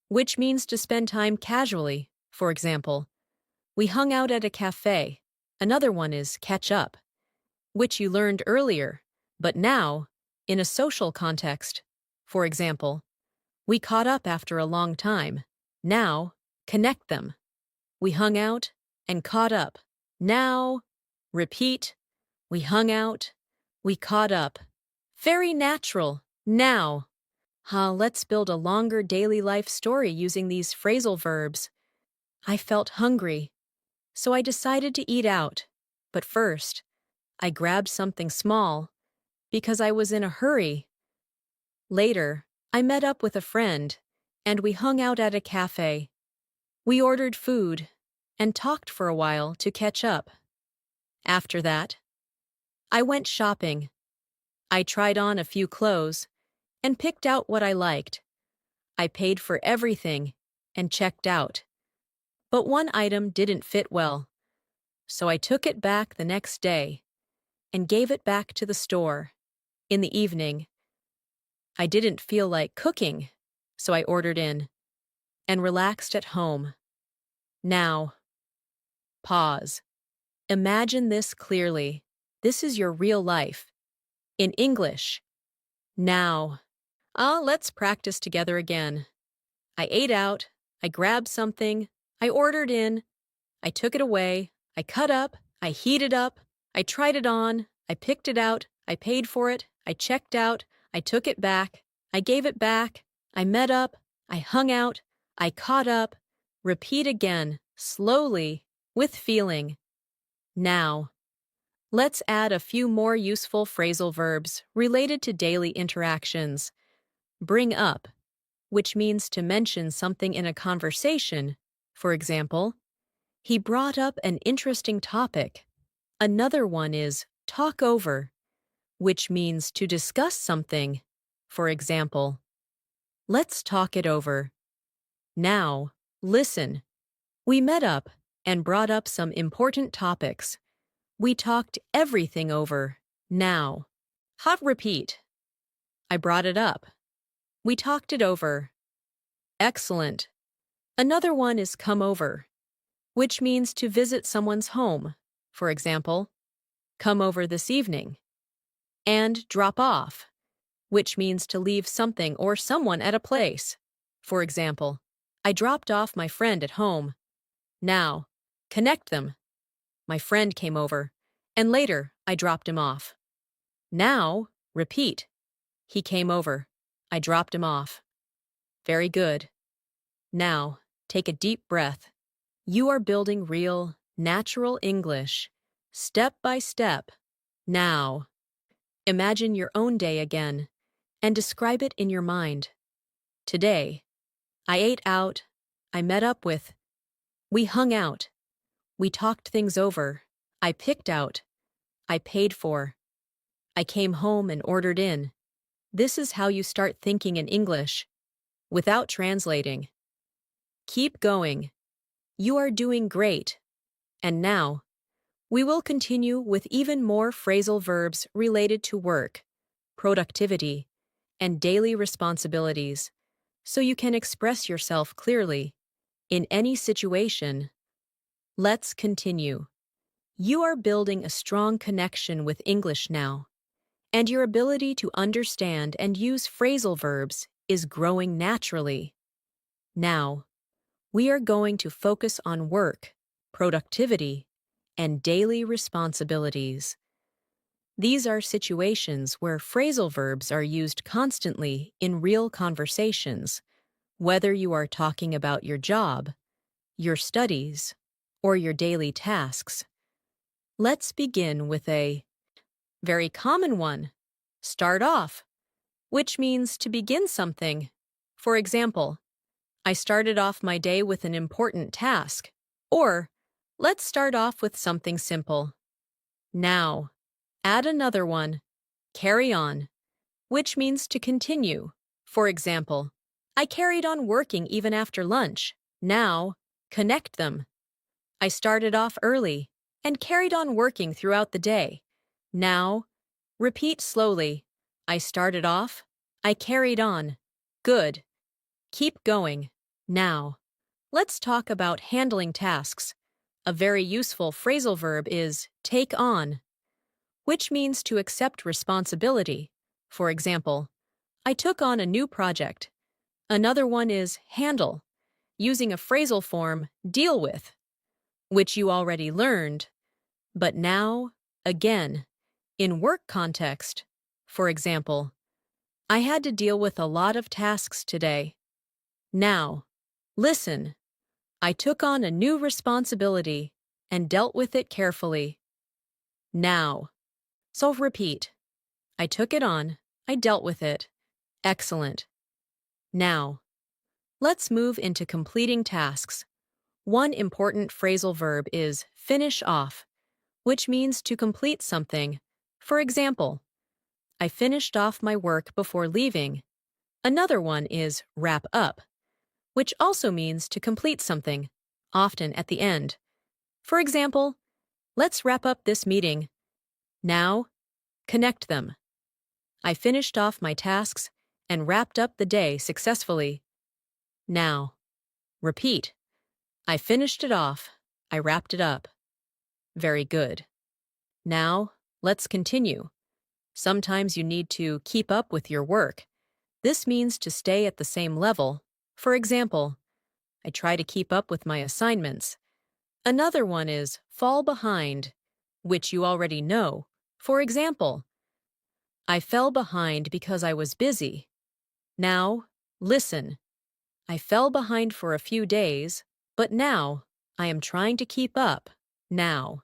which means to spend time casually. For example, we hung out at a cafe. Another one is catch up, which you learned earlier, but now, in a social context. For example, we caught up after a long time. Now, connect them. We hung out and caught up. Now, repeat. We hung out. We caught up. Very natural. Now. Let's build a longer daily life story using these phrasal verbs. I felt hungry, so I decided to eat out. But first, I grabbed something small because I was in a hurry. Later, I met up with a friend, and we hung out at a cafe. We ordered food and talked for a while to catch up. After that, I went shopping. I tried on a few clothes and picked out what I liked. I paid for everything and checked out. But one item didn't fit well, so I took it back the next day and gave it back to the store. In the evening, I didn't feel like cooking, so I ordered in and relaxed at home. Now, pause. Imagine this clearly. This is your real life. In English. Now. Let's practice together again. I ate out. I grabbed something. I ordered in. I took it away. I cut up. I heated up. I tried it on. I picked it out. I paid for it. I checked out. I took it back. I gave it back. I met up. I hung out. I caught up. Repeat again, slowly, with feeling. Now. Let's add a few more useful phrasal verbs related to daily interactions. Bring up, which means to mention something in a conversation. For example, he brought up an interesting topic. Another one is talk over, which means to discuss something. For example, let's talk it over. Now, listen. We met up and brought up some important topics. We talked everything over. Now. Repeat. I brought it up. We talked it over. Excellent. Another one is come over, which means to visit someone's home. For example, come over this evening. And drop off, which means to leave something or someone at a place. For example, I dropped off my friend at home. Now, connect them. My friend came over, and later I dropped him off. Now, repeat. He came over. I dropped him off. Very good. Now, take a deep breath. You are building real, natural English, step by step. Now, imagine your own day again and describe it in your mind. Today, I ate out. I met up with. We hung out. We talked things over. I picked out. I paid for. I came home and ordered in. This is how you start thinking in English, without translating. Keep going. You are doing great. And now, we will continue with even more phrasal verbs related to work, productivity, and daily responsibilities, so you can express yourself clearly in any situation. Let's continue. You are building a strong connection with English now, and your ability to understand and use phrasal verbs is growing naturally. Now, we are going to focus on work, productivity, and daily responsibilities. These are situations where phrasal verbs are used constantly in real conversations, whether you are talking about your job, your studies, or your daily tasks. Let's begin with a very common one. Start off, which means to begin something. For example, I started off my day with an important task. Or, let's start off with something simple. Now, add another one. Carry on, which means to continue. For example, I carried on working even after lunch. Now, connect them. I started off early and carried on working throughout the day. Now, repeat slowly. I started off. I carried on. Good. Keep going. Now, let's talk about handling tasks. A very useful phrasal verb is take on, which means to accept responsibility. For example, I took on a new project. Another one is handle, using a phrasal form deal with, which you already learned, but now, again, in work context. For example, I had to deal with a lot of tasks today. Now, listen. I took on a new responsibility and dealt with it carefully. Now. So repeat. I took it on. I dealt with it. Excellent. Now. Let's move into completing tasks. One important phrasal verb is finish off, which means to complete something. For example, I finished off my work before leaving. Another one is wrap up, which also means to complete something, often at the end. For example, let's wrap up this meeting. Now, connect them. I finished off my tasks and wrapped up the day successfully. Now, repeat. I finished it off. I wrapped it up. Very good. Now, let's continue. Sometimes you need to keep up with your work. This means to stay at the same level. For example, I try to keep up with my assignments. Another one is fall behind, which you already know. For example, I fell behind because I was busy. Now, listen. I fell behind for a few days, but now I am trying to keep up. Now.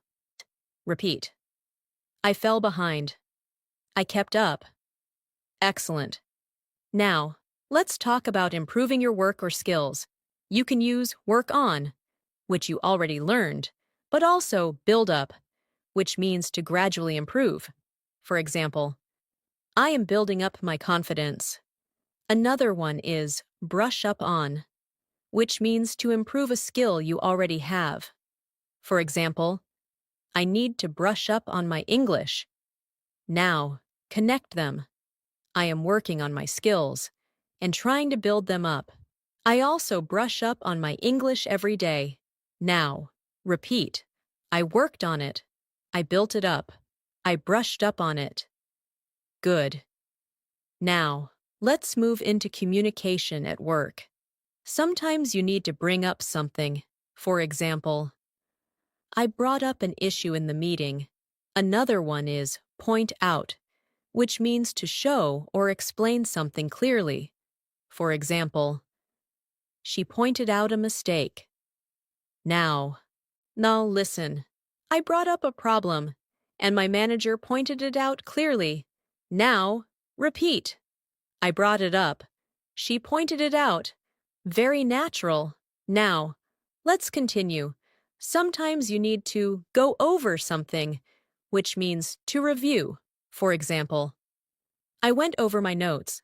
Repeat. I fell behind. I kept up. Excellent. Now, let's talk about improving your work or skills. You can use work on, which you already learned, but also build up, which means to gradually improve. For example, I am building up my confidence. Another one is brush up on, which means to improve a skill you already have. For example, I need to brush up on my English. Now, connect them. I am working on my skills and trying to build them up. I also brush up on my English every day. Now, repeat. I worked on it. I built it up. I brushed up on it. Good. Now, let's move into communication at work. Sometimes you need to bring up something. For example, I brought up an issue in the meeting. Another one is point out, which means to show or explain something clearly. For example, she pointed out a mistake. Now listen. I brought up a problem, and my manager pointed it out clearly. Now, repeat. I brought it up. She pointed it out. Very natural. Now, let's continue. Sometimes you need to go over something, which means to review. For example, I went over my notes.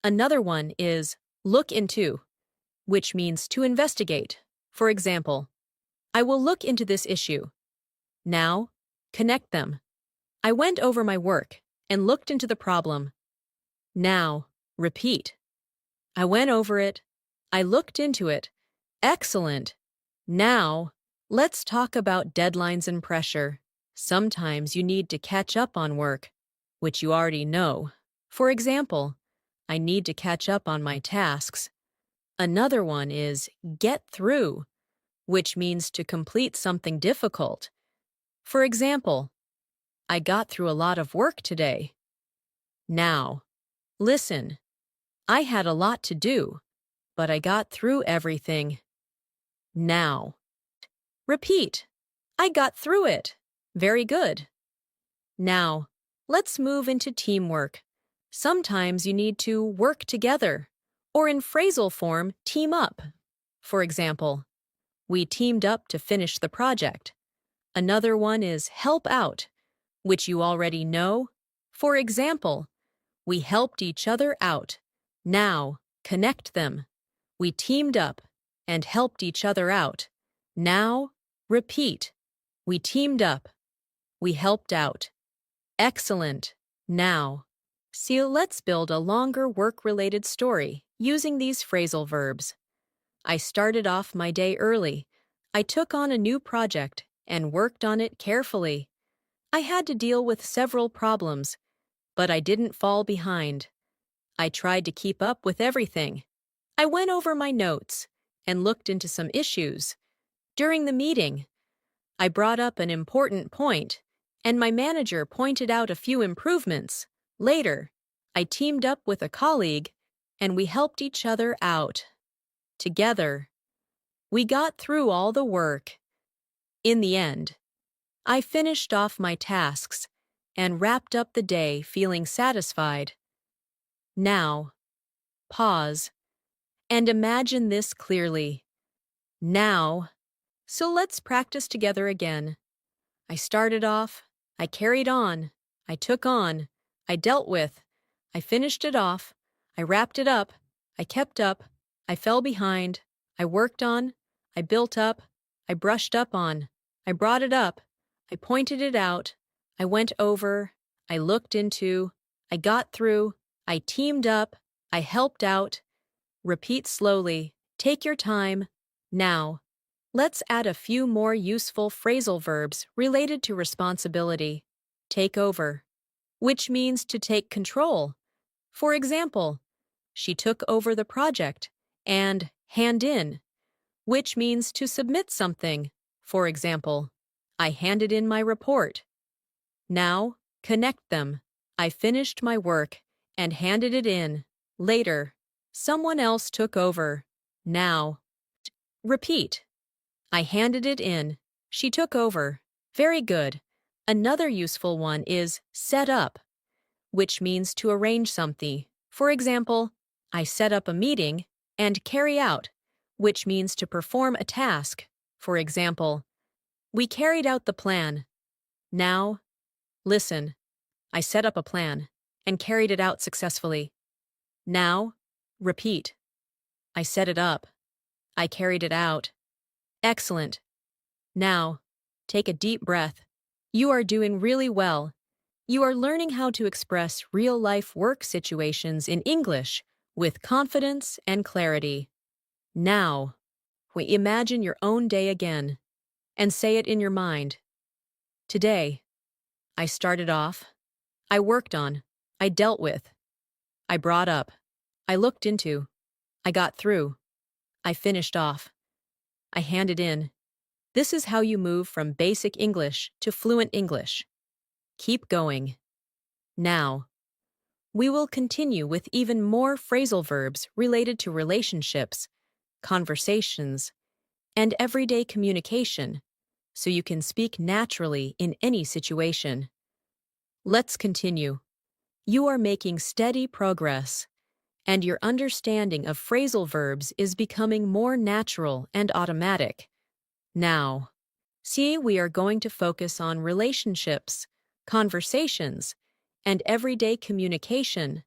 Another one is look into, which means to investigate. For example, I will look into this issue. Now, connect them. I went over my work and looked into the problem. Now, repeat. I went over it. I looked into it. Excellent. Now, let's talk about deadlines and pressure. Sometimes you need to catch up on work, which you already know. For example, I need to catch up on my tasks. Another one is get through, which means to complete something difficult. For example, I got through a lot of work today. Now, listen. I had a lot to do, but I got through everything. Now, repeat. I got through it. Very good. Now, let's move into teamwork. Sometimes you need to work together, or in phrasal form, team up. For example, we teamed up to finish the project. Another one is help out, which you already know. For example, we helped each other out. Now, connect them. We teamed up and helped each other out. Now, repeat. We teamed up. We helped out. Excellent. Now, see, let's build a longer work-related story using these phrasal verbs. I started off my day early. I took on a new project and worked on it carefully. I had to deal with several problems, but I didn't fall behind. I tried to keep up with everything. I went over my notes and looked into some issues. During the meeting, I brought up an important point, and my manager pointed out a few improvements. Later, I teamed up with a colleague, and we helped each other out. Together, we got through all the work. In the end, I finished off my tasks and wrapped up the day feeling satisfied. Now, pause and imagine this clearly. Now, so let's practice together again. I started off, I carried on, I took on, I dealt with, I finished it off, I wrapped it up, I kept up, I fell behind, I worked on, I built up, I brushed up on, I brought it up, I pointed it out, I went over, I looked into, I got through, I teamed up, I helped out. Repeat slowly. Take your time. Now, let's add a few more useful phrasal verbs related to responsibility. Take over, which means to take control. For example, she took over the project, and hand in, which means to submit something. For example, I handed in my report. Now, connect them. I finished my work and handed it in. Later, someone else took over. Now, repeat. I handed it in. She took over. Very good. Another useful one is set up, which means to arrange something. For example, I set up a meeting, and carry out, which means to perform a task. For example, we carried out the plan. Now, listen. I set up a plan and carried it out successfully. Now, repeat. I set it up. I carried it out. Excellent. Now, take a deep breath. You are doing really well. You are learning how to express real-life work situations in English with confidence and clarity. Now, we imagine your own day again and say it in your mind. Today, I started off. I worked on. I dealt with. I brought up. I looked into. I got through. I finished off. I handed in. This is how you move from basic English to fluent English. Keep going. Now, we will continue with even more phrasal verbs related to relationships, conversations, and everyday communication, so you can speak naturally in any situation. Let's continue. You are making steady progress, and your understanding of phrasal verbs is becoming more natural and automatic. Now, see, we are going to focus on relationships, conversations, and everyday communication.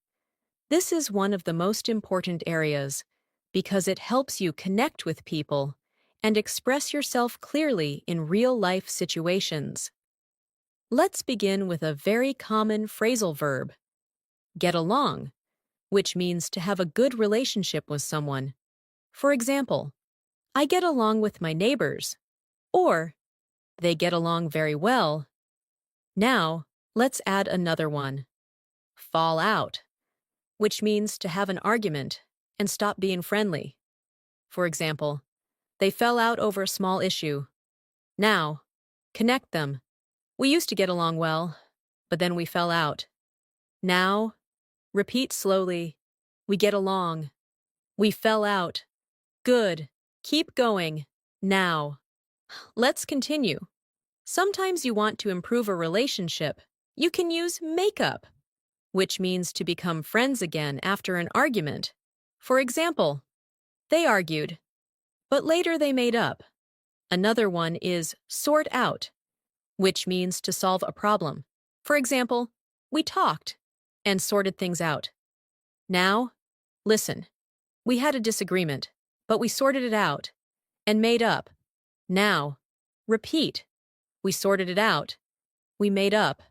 This is one of the most important areas because it helps you connect with people and express yourself clearly in real-life situations. Let's begin with a very common phrasal verb, get along, which means to have a good relationship with someone. For example, I get along with my neighbors, or they get along very well. Now, let's add another one, fall out, which means to have an argument and stop being friendly. For example, they fell out over a small issue. Now, connect them. We used to get along well, but then we fell out. Now, repeat slowly. We get along. We fell out. Good. Keep going. Now. Let's continue. Sometimes you want to improve a relationship. You can use make up, which means to become friends again after an argument. For example, they argued, but later they made up. Another one is sort out, which means to solve a problem. For example, we talked and sorted things out. Now, listen. We had a disagreement, but we sorted it out and made up. Now, repeat. We sorted it out. We made up.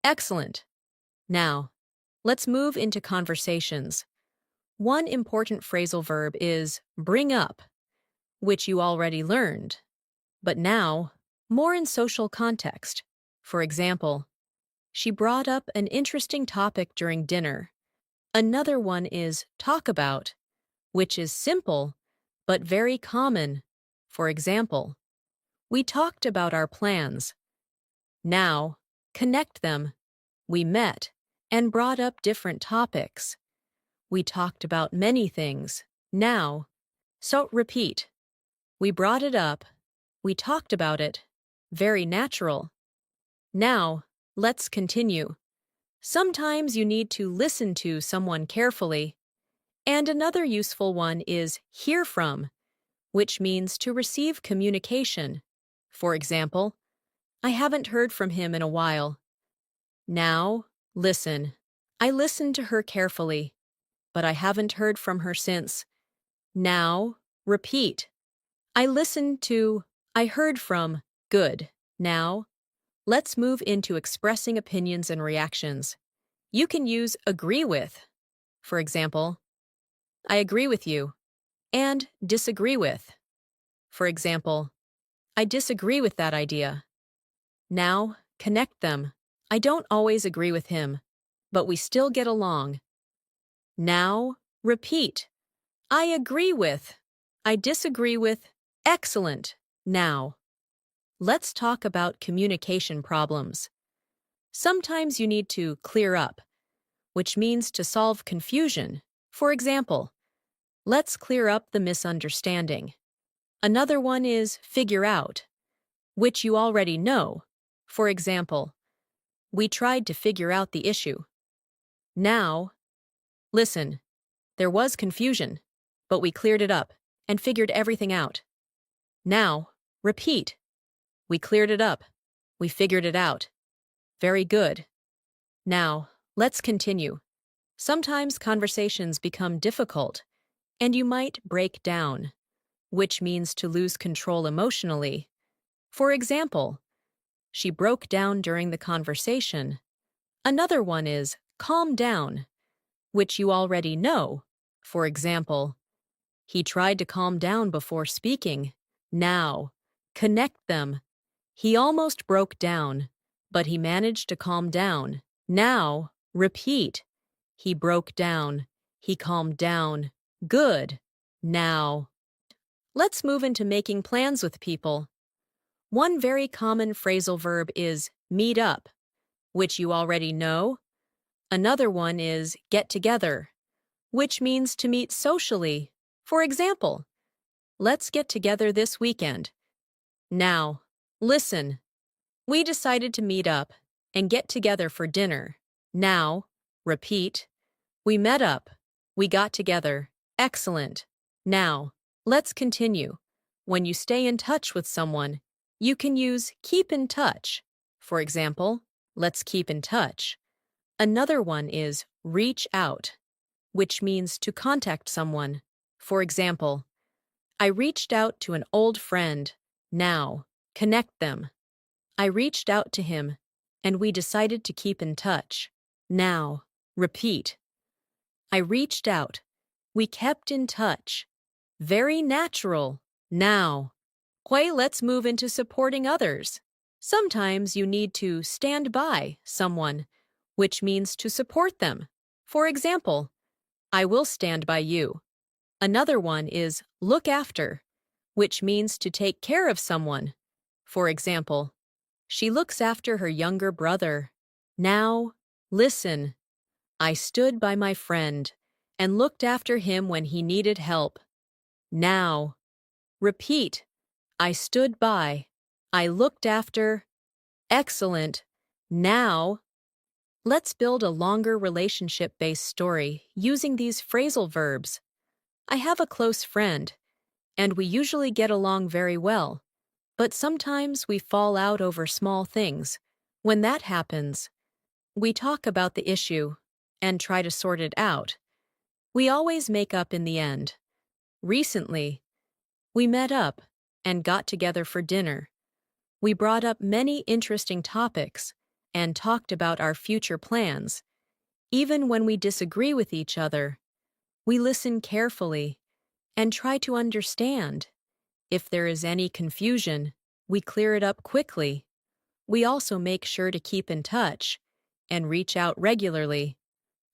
Excellent. Now, let's move into conversations. One important phrasal verb is bring up, which you already learned. But now, more in social context. For example, she brought up an interesting topic during dinner. Another one is talk about, which is simple but very common. For example, we talked about our plans. Now, connect them. We met and brought up different topics. We talked about many things. Now, so repeat. We brought it up. We talked about it. Very natural. Now, let's continue. Sometimes you need to listen to someone carefully. And another useful one is hear from, which means to receive communication. For example, I haven't heard from him in a while. Now, listen. I listened to her carefully, but I haven't heard from her since. Now, repeat. I heard from, good. Now, let's move into expressing opinions and reactions. You can use agree with. For example, I agree with you, and disagree with. For example, I disagree with that idea. Now, connect them. I don't always agree with him, but we still get along. Now, repeat. I agree with. I disagree with. Excellent. Now, let's talk about communication problems. Sometimes you need to clear up, which means to solve confusion. For example, let's clear up the misunderstanding. Another one is figure out, which you already know. For example, we tried to figure out the issue. Now, listen. There was confusion, but we cleared it up and figured everything out. Now, repeat. We cleared it up. We figured it out. Very good. Now, let's continue. Sometimes conversations become difficult, and you might break down, which means to lose control emotionally. For example, she broke down during the conversation. Another one is calm down, which you already know. For example, he tried to calm down before speaking. Now, connect them. He almost broke down, but he managed to calm down. Now, repeat. He broke down. He calmed down. Good. Now, let's move into making plans with people. One very common phrasal verb is meet up, which you already know. Another one is get together, which means to meet socially. For example, let's get together this weekend. Now, listen. We decided to meet up and get together for dinner. Now, repeat. We met up. We got together. Excellent. Now, let's continue. When you stay in touch with someone, you can use keep in touch. For example, let's keep in touch. Another one is reach out, which means to contact someone. For example, I reached out to an old friend. Now, connect them. I reached out to him, and we decided to keep in touch. Now, repeat. I reached out. We kept in touch. Very natural. Now. Let's move into supporting others. Sometimes you need to stand by someone, which means to support them. For example, I will stand by you. Another one is look after, which means to take care of someone. For example, she looks after her younger brother. Now, listen. I stood by my friend and looked after him when he needed help. Now, repeat. I stood by. I looked after. Excellent. Now, let's build a longer relationship-based story using these phrasal verbs. I have a close friend, and we usually get along very well, but sometimes we fall out over small things. When that happens, we talk about the issue and try to sort it out. We always make up in the end. Recently, we met up and got together for dinner. We brought up many interesting topics and talked about our future plans. Even when we disagree with each other, we listen carefully and try to understand. If there is any confusion, we clear it up quickly. We also make sure to keep in touch and reach out regularly.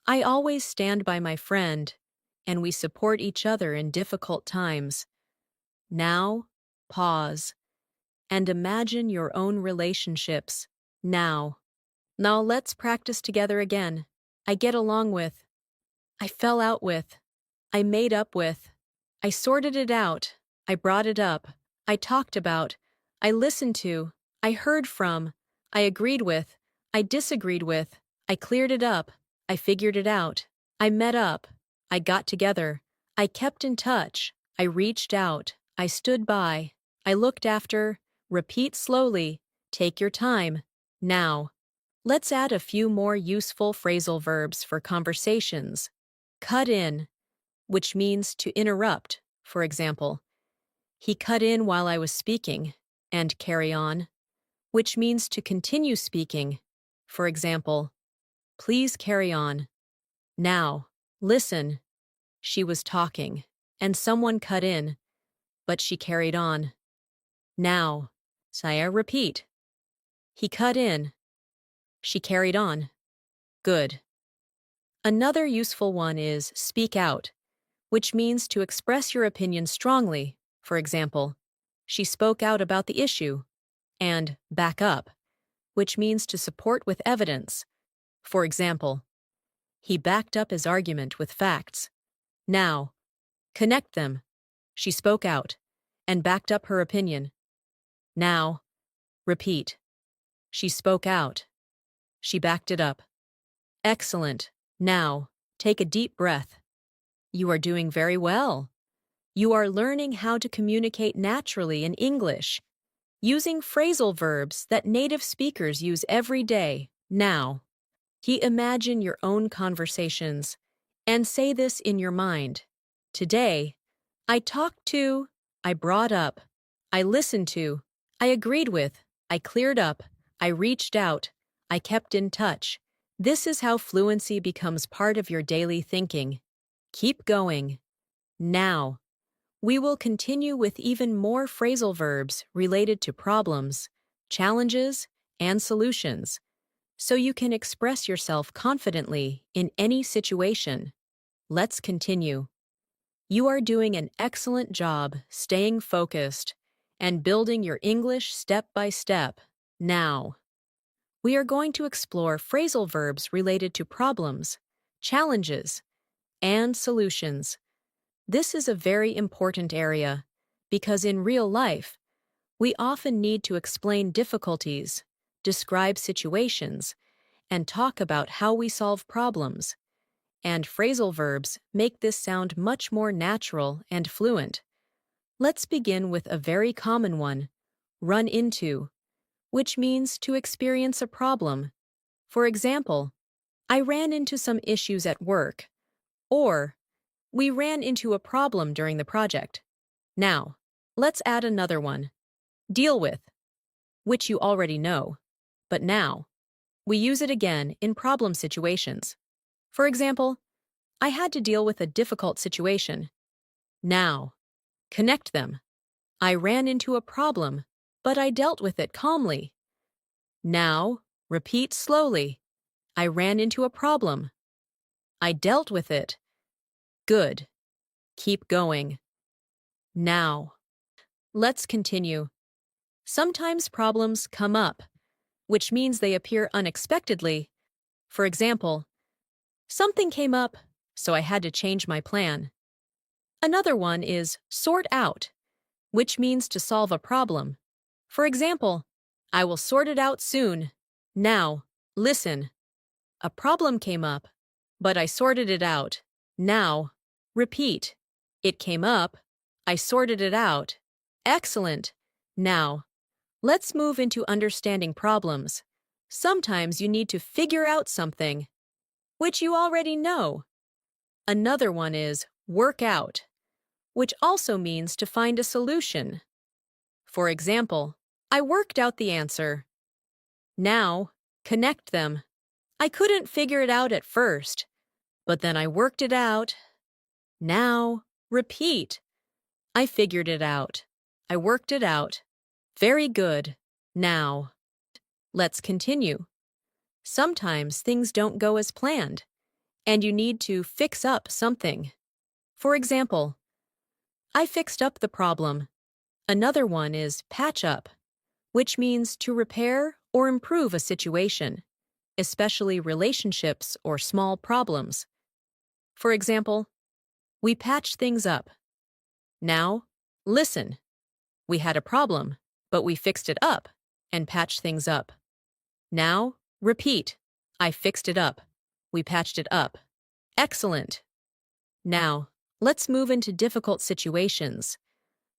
I always stand by my friend, and we support each other in difficult times. Now, pause, and imagine your own relationships. Now let's practice together again. I get along with. I fell out with. I made up with. I sorted it out. I brought it up. I talked about. I listened to. I heard from. I agreed with. I disagreed with. I cleared it up. I figured it out. I met up. I got together. I kept in touch. I reached out. I stood by. I looked after. Repeat slowly. Take your time. Now. Let's add a few more useful phrasal verbs for conversations. Cut in, which means to interrupt. For example, he cut in while I was speaking, and carry on, which means to continue speaking. For example, please carry on. Now, listen. She was talking, and someone cut in, but she carried on. Now, Saya, repeat. He cut in. She carried on. Good. Another useful one is speak out, which means to express your opinion strongly. For example, she spoke out about the issue. And back up, which means to support with evidence. For example, he backed up his argument with facts. Now, connect them. She spoke out and backed up her opinion. Now, repeat. She spoke out. She backed it up. Excellent. Now, take a deep breath. You are doing very well. You are learning how to communicate naturally in English, using phrasal verbs that native speakers use every day. Now, imagine your own conversations and say this in your mind. Today, I talked to, I brought up, I listened to, I agreed with, I cleared up, I reached out, I kept in touch. This is how fluency becomes part of your daily thinking. Keep going. Now, we will continue with even more phrasal verbs related to problems, challenges, and solutions, so you can express yourself confidently in any situation. Let's continue. You are doing an excellent job staying focused and building your English step by step. Now, we are going to explore phrasal verbs related to problems, challenges, and solutions. This is a very important area because in real life, we often need to explain difficulties, describe situations, and talk about how we solve problems. And phrasal verbs make this sound much more natural and fluent. Let's begin with a very common one, run into, which means to experience a problem. For example, I ran into some issues at work, or we ran into a problem during the project. Now, let's add another one. Deal with, which you already know. But now, we use it again in problem situations. For example, I had to deal with a difficult situation. Now, connect them. I ran into a problem, but I dealt with it calmly. Now, repeat slowly. I ran into a problem. I dealt with it. Good. Keep going. Now. Let's continue. Sometimes problems come up, which means they appear unexpectedly. For example, something came up, so I had to change my plan. Another one is sort out, which means to solve a problem. For example, I will sort it out soon. Now, listen. A problem came up, but I sorted it out. Now, repeat. It came up. I sorted it out. Excellent. Now, let's move into understanding problems. Sometimes you need to figure out something, which you already know. Another one is work out, which also means to find a solution. For example, I worked out the answer. Now, connect them. I couldn't figure it out at first, but then I worked it out. Now, repeat. I figured it out. I worked it out. Very good. Now, let's continue. Sometimes things don't go as planned, and you need to fix up something. For example, I fixed up the problem. Another one is patch up, which means to repair or improve a situation, especially relationships or small problems. For example, we patched things up. Now, listen. We had a problem, but we fixed it up and patched things up. Now, repeat. I fixed it up. We patched it up. Excellent. Now, let's move into difficult situations.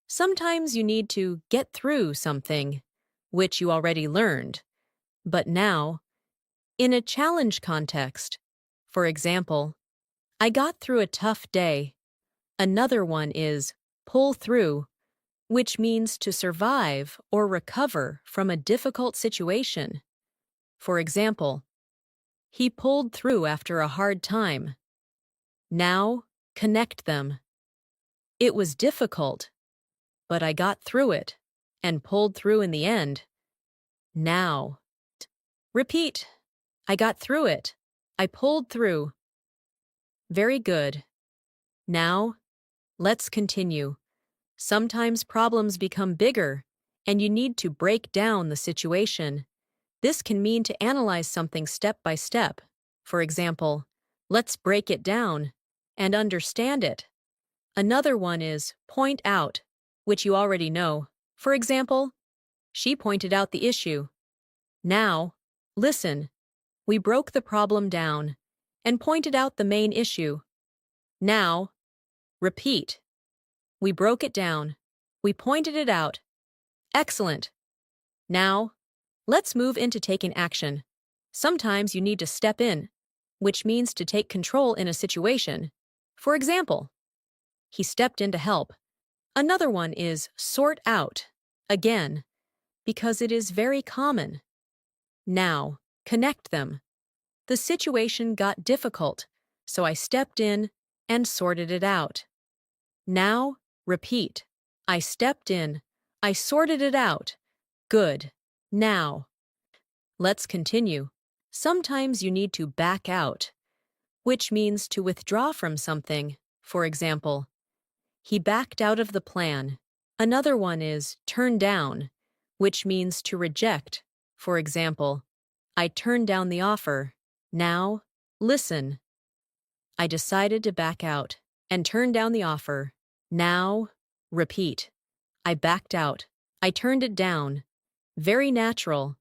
Sometimes you need to get through something, which you already learned. But now, in a challenge context, for example, I got through a tough day. Another one is pull through, which means to survive or recover from a difficult situation. For example, he pulled through after a hard time. Now, connect them. It was difficult, but I got through it and pulled through in the end. Now, repeat. I got through it. I pulled through. Very good. Now, let's continue. Sometimes problems become bigger, and you need to break down the situation. This can mean to analyze something step by step. For example, let's break it down and understand it. Another one is point out, which you already know. For example, she pointed out the issue. Now, listen. We broke the problem down and pointed out the main issue. Now, repeat. We broke it down. We pointed it out. Excellent. Now, let's move into taking action. Sometimes you need to step in, which means to take control in a situation. For example, he stepped in to help. Another one is sort out, again, because it is very common. Now, connect them. The situation got difficult, so I stepped in and sorted it out. Now, repeat. I stepped in. I sorted it out. Good. Now, let's continue. Sometimes you need to back out, which means to withdraw from something. For example, he backed out of the plan. Another one is turn down, which means to reject. For example, I turned down the offer. Now, listen. I decided to back out and turn down the offer. Now, repeat. I backed out. I turned it down. Very natural.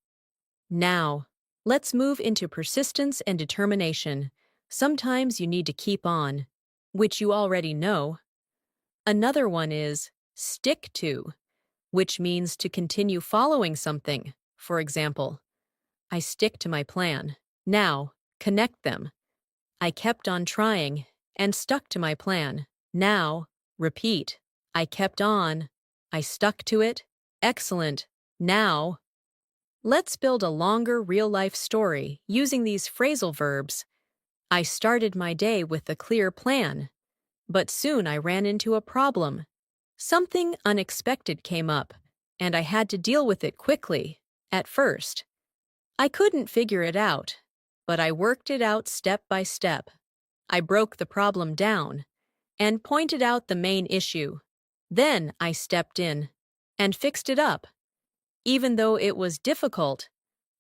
Now, let's move into persistence and determination. Sometimes you need to keep on, which you already know. Another one is stick to, which means to continue following something. For example, I stick to my plan. Now, connect them. I kept on trying and stuck to my plan. Now, repeat. I kept on. I stuck to it. Excellent. Now, let's build a longer real-life story using these phrasal verbs. I started my day with a clear plan, but soon I ran into a problem. Something unexpected came up, and I had to deal with it quickly. At first, I couldn't figure it out, but I worked it out step by step. I broke the problem down and pointed out the main issue. Then I stepped in and fixed it up. Even though it was difficult,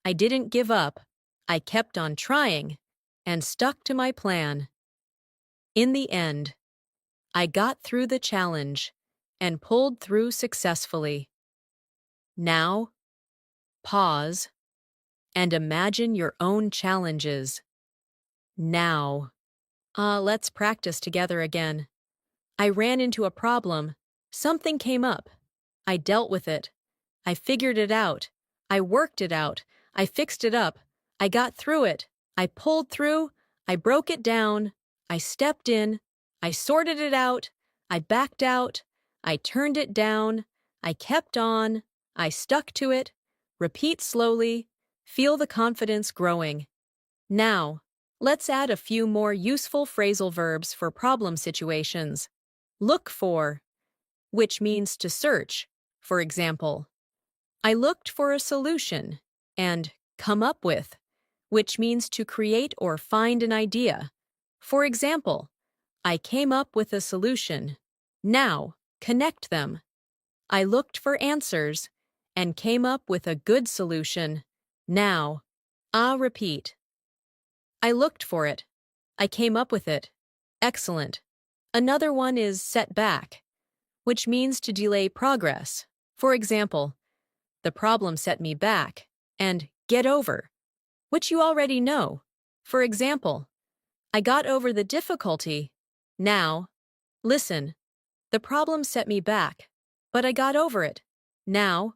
I didn't give up. I kept on trying and stuck to my plan. In the end, I got through the challenge and pulled through successfully. Now, pause and imagine your own challenges. Now, let's practice together again. I ran into a problem. Something came up. I dealt with it. I figured it out. I worked it out. I fixed it up. I got through it. I pulled through. I broke it down. I stepped in. I sorted it out. I backed out. I turned it down. I kept on. I stuck to it. Repeat slowly. Feel the confidence growing. Now, let's add a few more useful phrasal verbs for problem situations. Look for, which means to search. For example, I looked for a solution, and come up with, which means to create or find an idea. For example, I came up with a solution. Now, connect them. I looked for answers and came up with a good solution. Now, repeat. I looked for it. I came up with it. Excellent. Another one is set back, which means to delay progress. For example, the problem set me back, and get over, which you already know. For example, I got over the difficulty. Now, listen. The problem set me back, but I got over it. Now,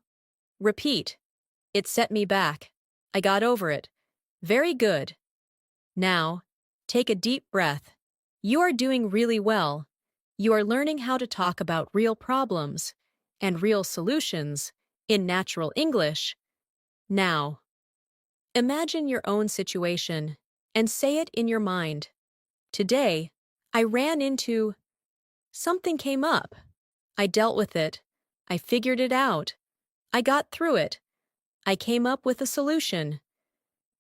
repeat. It set me back. I got over it. Very good. Now, take a deep breath. You are doing really well. You are learning how to talk about real problems and real solutions in natural English. Now, imagine your own situation and say it in your mind. Today, I ran into something came up. I dealt with it. I figured it out. I got through it. I came up with a solution.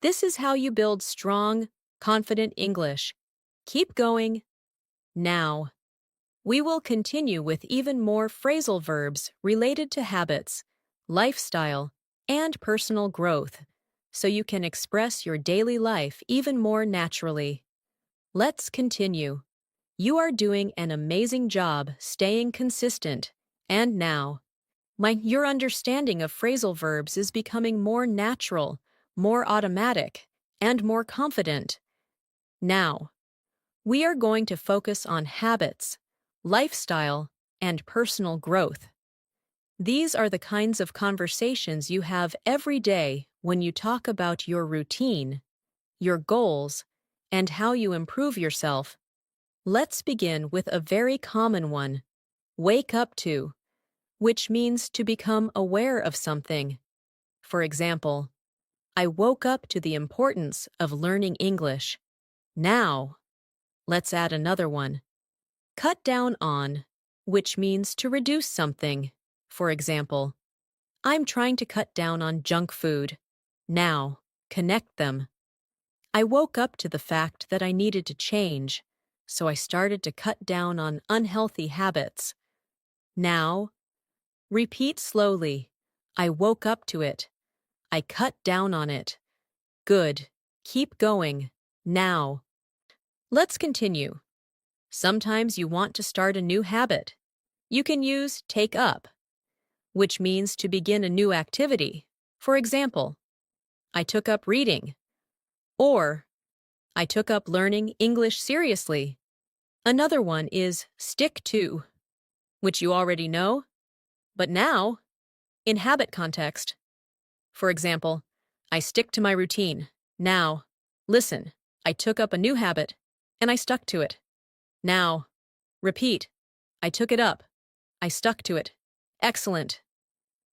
This is how you build strong, confident English. Keep going. Now, we will continue with even more phrasal verbs related to habits, lifestyle, and personal growth, so you can express your daily life even more naturally. Let's continue. You are doing an amazing job staying consistent, and now, your understanding of phrasal verbs is becoming more natural, more automatic, and more confident. Now, we are going to focus on habits, lifestyle, and personal growth. These are the kinds of conversations you have every day when you talk about your routine, your goals, and how you improve yourself. Let's begin with a very common one, wake up to, which means to become aware of something. For example, I woke up to the importance of learning English. Now, let's add another one. Cut down on, which means to reduce something. For example, I'm trying to cut down on junk food. Now, connect them. I woke up to the fact that I needed to change, so I started to cut down on unhealthy habits. Now, repeat slowly. I woke up to it. I cut down on it. Good. Keep going. Now. Let's continue. Sometimes you want to start a new habit. You can use take up, which means to begin a new activity. For example, I took up reading, or I took up learning English seriously. Another one is stick to, which you already know, but now, in habit context. For example, I stick to my routine. Now, listen, I took up a new habit, and I stuck to it. Now, repeat, I took it up. I stuck to it. Excellent.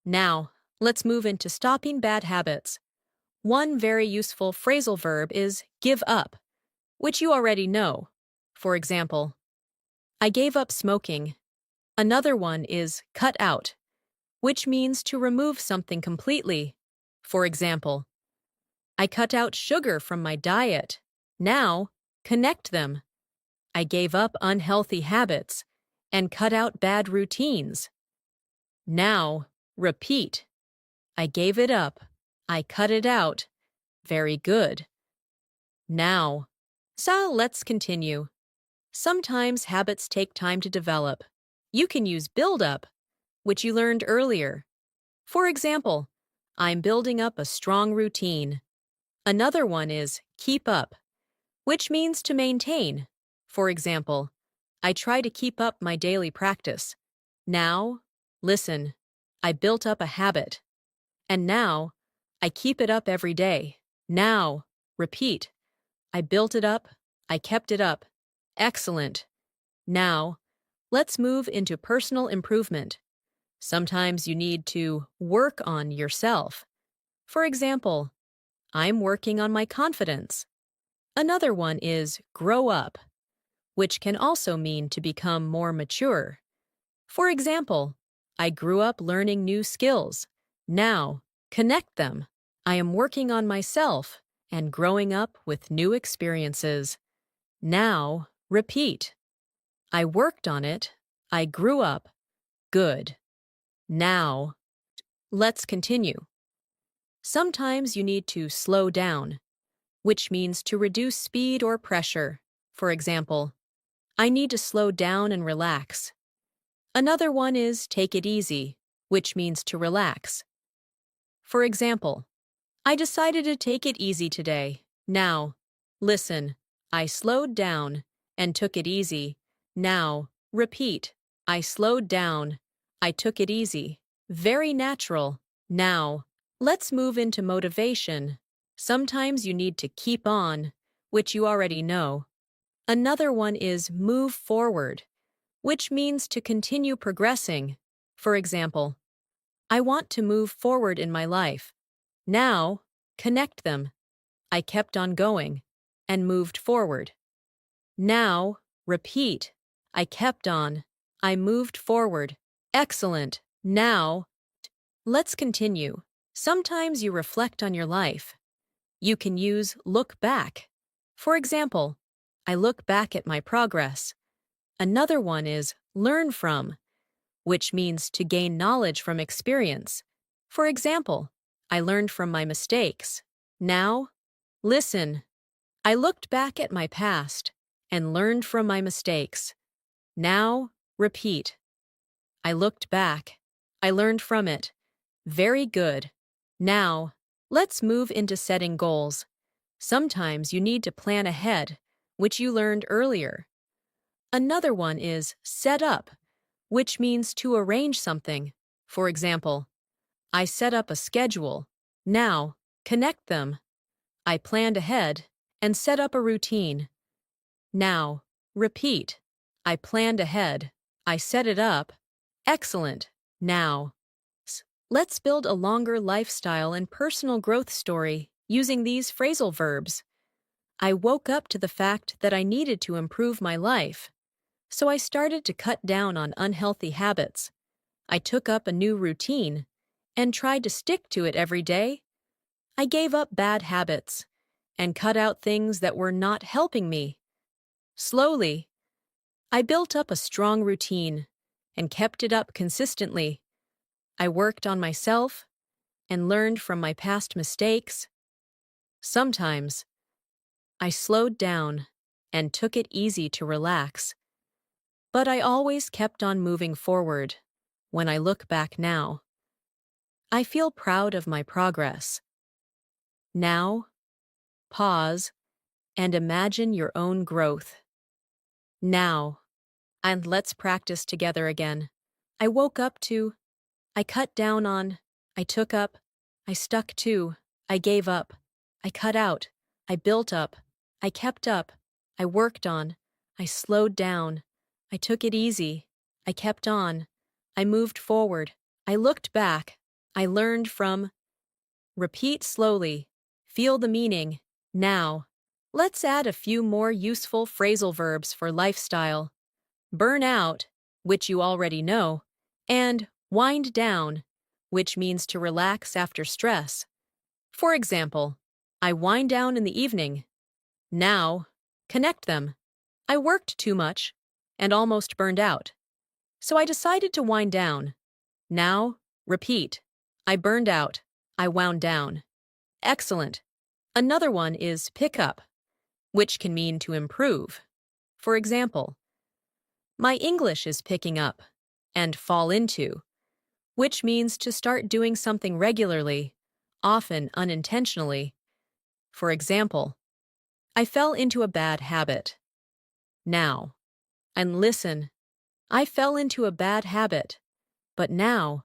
Now, let's move into stopping bad habits. One very useful phrasal verb is give up, which you already know. For example, I gave up smoking. Another one is cut out, which means to remove something completely. For example, I cut out sugar from my diet. Now, connect them. I gave up unhealthy habits and cut out bad routines. Now, repeat. I gave it up. I cut it out. Very good. Now, so let's continue. Sometimes habits take time to develop. You can use build up, which you learned earlier. For example, I'm building up a strong routine. Another one is keep up, which means to maintain. For example, I try to keep up my daily practice. Now, listen, I built up a habit. And now, I keep it up every day. Now, repeat. I built it up. I kept it up. Excellent. Now, let's move into personal improvement. Sometimes you need to work on yourself. For example, I'm working on my confidence. Another one is grow up, which can also mean to become more mature. For example, I grew up learning new skills. Now, connect them. I am working on myself and growing up with new experiences. Now, repeat. I worked on it. I grew up. Good. Now, let's continue. Sometimes you need to slow down, which means to reduce speed or pressure. For example, I need to slow down and relax. Another one is take it easy, which means to relax. For example, I decided to take it easy today. Now, listen, I slowed down and took it easy. Now, repeat. I slowed down. I took it easy. Very natural. Now, let's move into motivation. Sometimes you need to keep on, which you already know. Another one is move forward, which means to continue progressing. For example, I want to move forward in my life. Now, connect them. I kept on going and moved forward. Now, repeat. I kept on. I moved forward. Excellent. Now, let's continue. Sometimes you reflect on your life. You can use look back. For example, I look back at my progress. Another one is learn from, which means to gain knowledge from experience. For example, I learned from my mistakes. Now, listen. I looked back at my past and learned from my mistakes. Now, repeat. I looked back. I learned from it. Very good. Now, let's move into setting goals. Sometimes you need to plan ahead, which you learned earlier. Another one is set up, which means to arrange something. For example, I set up a schedule. Now, connect them. I planned ahead and set up a routine. Now, repeat. I planned ahead. I set it up. Excellent. Now, let's build a longer lifestyle and personal growth story using these phrasal verbs. I woke up to the fact that I needed to improve my life. So I started to cut down on unhealthy habits. I took up a new routine and tried to stick to it every day. I gave up bad habits and cut out things that were not helping me. Slowly, I built up a strong routine and kept it up consistently. I worked on myself and learned from my past mistakes. Sometimes, I slowed down and took it easy to relax. But I always kept on moving forward. When I look back now, I feel proud of my progress. Now, pause and imagine your own growth. Now, and let's practice together again. I woke up to, I cut down on, I took up, I stuck to, I gave up, I cut out, I built up, I kept up, I worked on, I slowed down, I took it easy, I kept on, I moved forward. I looked back. I learned from. Repeat slowly. Feel the meaning. Now, let's add a few more useful phrasal verbs for lifestyle. Burn out, which you already know, and wind down, which means to relax after stress. For example, I wind down in the evening. Now, connect them. I worked too much and almost burned out. So I decided to wind down. Now, repeat. I burned out. I wound down. Excellent. Another one is pick up, which can mean to improve. For example, my English is picking up, and fall into, which means to start doing something regularly, often unintentionally. For example, I fell into a bad habit. Now, and listen, I fell into a bad habit, but now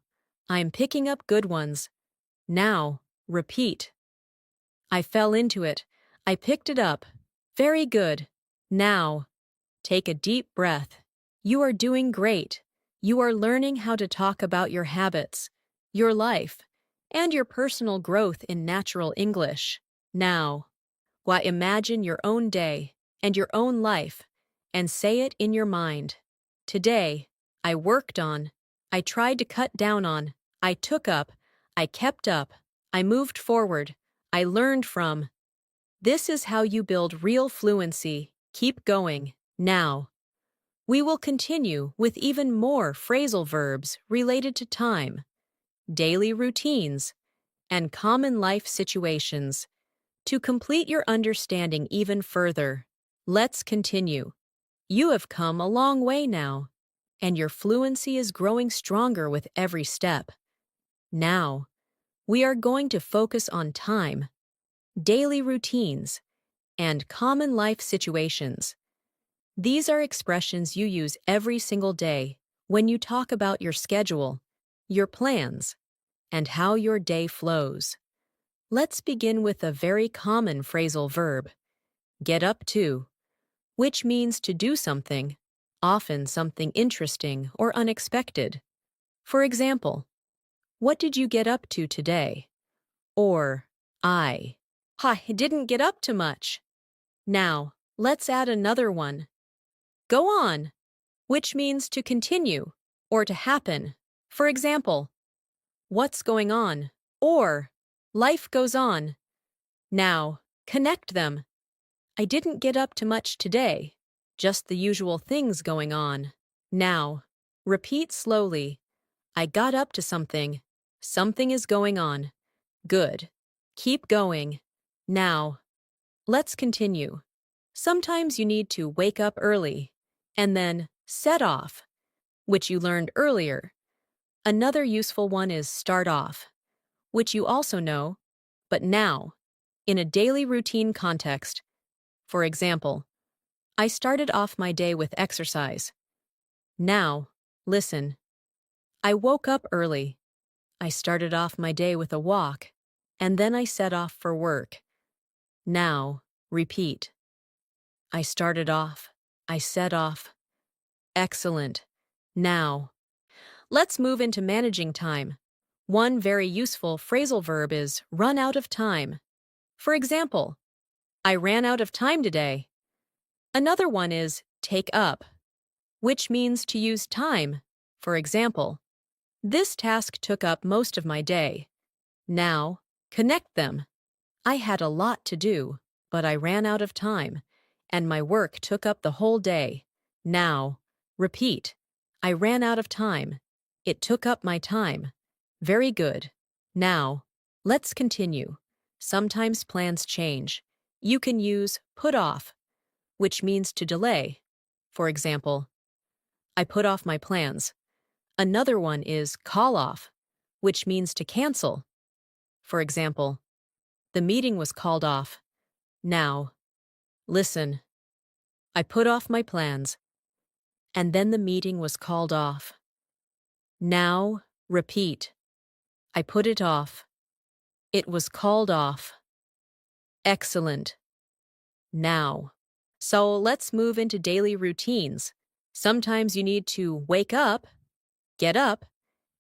I'm picking up good ones. Now, repeat. I fell into it. I picked it up. Very good. Now, take a deep breath. You are doing great. You are learning how to talk about your habits, your life, and your personal growth in natural English. Now, imagine your own day and your own life and say it in your mind. Today, I worked on, I tried to cut down on, I took up, I kept up, I moved forward, I learned from. This is how you build real fluency. Keep going. Now, we will continue with even more phrasal verbs related to time, daily routines, and common life situations. To complete your understanding even further, let's continue. You have come a long way now, and your fluency is growing stronger with every step. Now, we are going to focus on time, daily routines, and common life situations. These are expressions you use every single day when you talk about your schedule, your plans, and how your day flows. Let's begin with a very common phrasal verb, get up to, which means to do something, often something interesting or unexpected. For example, what did you get up to today? Or, I didn't get up to much. Now, let's add another one. Go on, which means to continue or to happen. For example, what's going on? Or, life goes on. Now, connect them. I didn't get up to much today, just the usual things going on. Now, repeat slowly. I got up to something. Something is going on. Good. Keep going. Now, let's continue. Sometimes you need to wake up early and then set off, which you learned earlier. Another useful one is start off, which you also know, but now, in a daily routine context. For example, I started off my day with exercise. Now, listen. I woke up early. I started off my day with a walk, and then I set off for work. Now, repeat. I started off. I set off. Excellent. Now, let's move into managing time. One very useful phrasal verb is run out of time. For example, I ran out of time today. Another one is take up, which means to use time. For example, this task took up most of my day. Now, connect them. I had a lot to do, but I ran out of time, and my work took up the whole day. Now, repeat. I ran out of time. It took up my time. Very good. Now, let's continue. Sometimes plans change. You can use put off, which means to delay. For example, I put off my plans. Another one is call off, which means to cancel. For example, the meeting was called off. Now, listen. I put off my plans, and then the meeting was called off. Now, repeat. I put it off. It was called off. Excellent. Now. So let's move into daily routines. Sometimes you need to wake up, get up,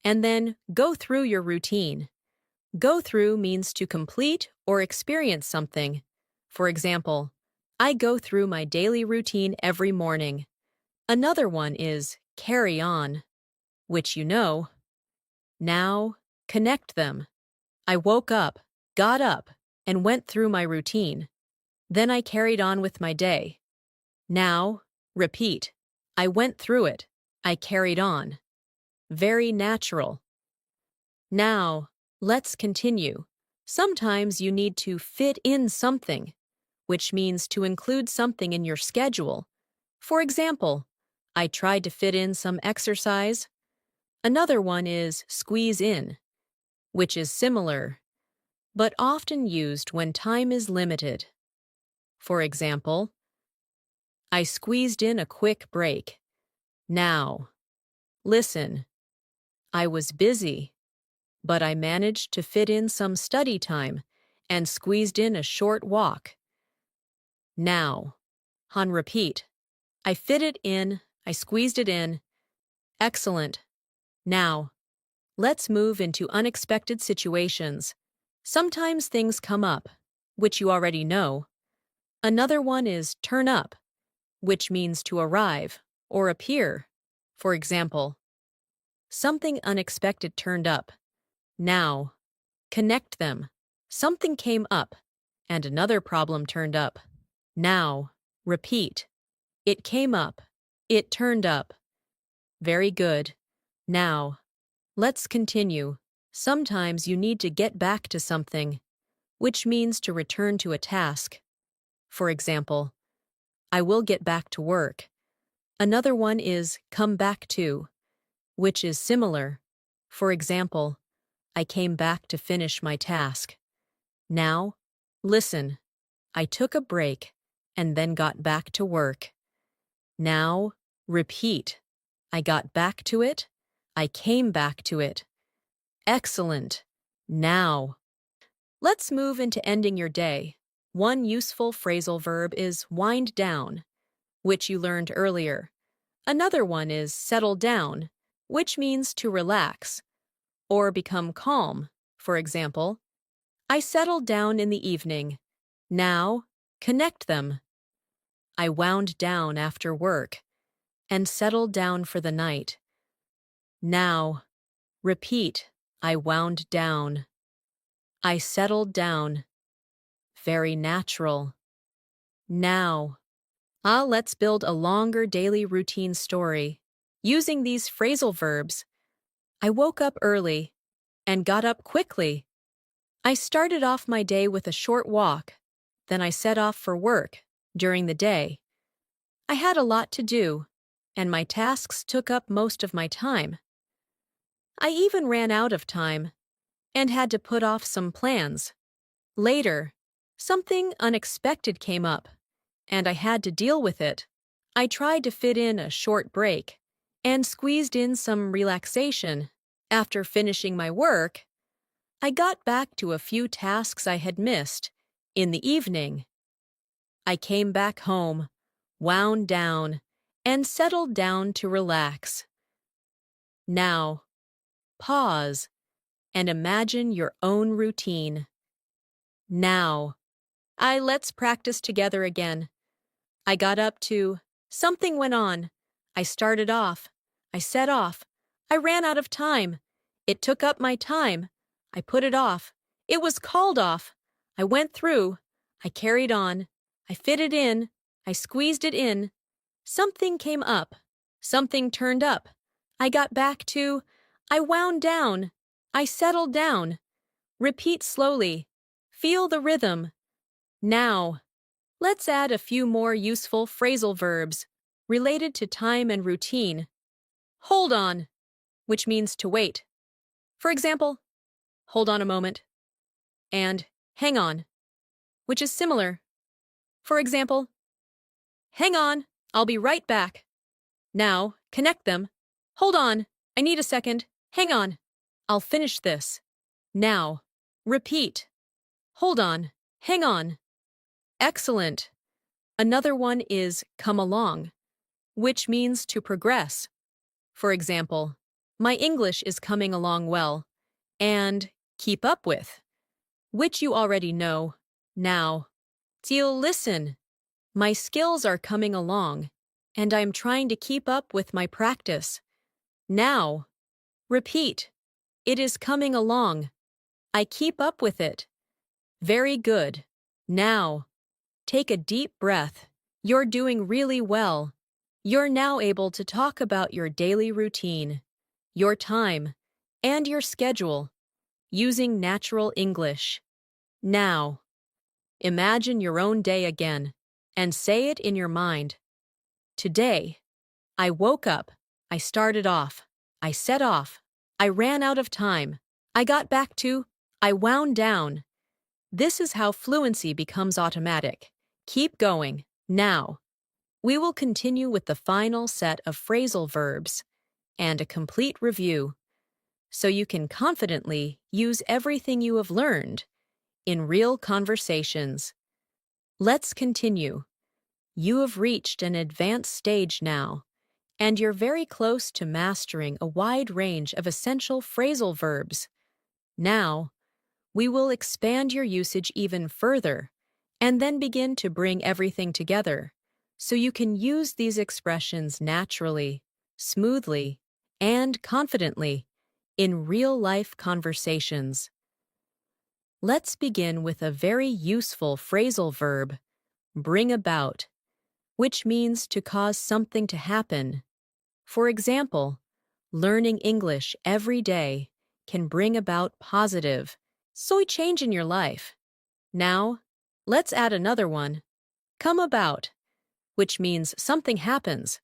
and then go through your routine. Go through means to complete or experience something. For example, I go through my daily routine every morning. Another one is carry on, which you know. Now, connect them. I woke up, got up, and went through my routine. Then I carried on with my day. Now, repeat. I went through it. I carried on. Very natural. Now, let's continue. Sometimes you need to fit in something, which means to include something in your schedule. For example, I tried to fit in some exercise. Another one is squeeze in, which is similar, but often used when time is limited. For example, I squeezed in a quick break. Now, listen. I was busy, but I managed to fit in some study time and squeezed in a short walk. Now, on repeat. I fit it in, I squeezed it in. Excellent. Now, let's move into unexpected situations. Sometimes things come up, which you already know. Another one is turn up, which means to arrive or appear. For example, something unexpected turned up. Now, connect them. Something came up, and another problem turned up. Now, repeat. It came up. It turned up. Very good. Now, let's continue. Sometimes you need to get back to something, which means to return to a task. For example, I will get back to work. Another one is come back to, which is similar. For example, I came back to finish my task. Now, listen. I took a break and then got back to work. Now, repeat. I got back to it. I came back to it. Excellent. Now, let's move into ending your day. One useful phrasal verb is wind down, which you learned earlier. Another one is settle down, which means to relax or become calm. For example, I settled down in the evening. Now, connect them. I wound down after work and settled down for the night. Now, repeat. I wound down. I settled down. Very natural. Now, let's build a longer daily routine story. Using these phrasal verbs, I woke up early and got up quickly. I started off my day with a short walk. Then I set off for work during the day. I had a lot to do, and my tasks took up most of my time. I even ran out of time and had to put off some plans. Later, something unexpected came up, and I had to deal with it. I tried to fit in a short break and squeezed in some relaxation. After finishing my work, I got back to a few tasks I had missed. In the evening, I came back home, wound down, and settled down to relax. Now, pause and imagine your own routine. Now, let's practice together again. I got up to, something went on. I started off. I set off. I ran out of time. It took up my time. I put it off. It was called off. I went through. I carried on. I fit it in. I squeezed it in. Something came up. Something turned up. I got back to, I wound down. I settled down. Repeat slowly. Feel the rhythm. Now, let's add a few more useful phrasal verbs related to time and routine. Hold on, which means to wait. For example, hold on a moment. And hang on, which is similar. For example, hang on, I'll be right back. Now, connect them. Hold on, I need a second. Hang on, I'll finish this. Now, repeat. Hold on, hang on. Excellent. Another one is come along, which means to progress. For example, My English is coming along well. And keep up with, which you already know. Now, Teal, listen. My skills are coming along, and I'm trying to keep up with my practice. Now, repeat. It is coming along. I keep up with it. Very good. Now, take a deep breath. You're doing really well. You're now able to talk about your daily routine, your time, and your schedule using natural English. Now, imagine your own day again and say it in your mind. Today, I woke up, I started off, I set off, I ran out of time, I got back to, I wound down. This is how fluency becomes automatic. Keep going. Now, we will continue with the final set of phrasal verbs and a complete review so you can confidently use everything you have learned in real conversations. Let's continue. You have reached an advanced stage now, and you're very close to mastering a wide range of essential phrasal verbs. Now, we will expand your usage even further and then begin to bring everything together so you can use these expressions naturally, smoothly, and confidently in real-life conversations. Let's begin with a very useful phrasal verb, bring about, which means to cause something to happen. For example, learning English every day can bring about positive, change in your life. Now, let's add another one, come about, which means something happens.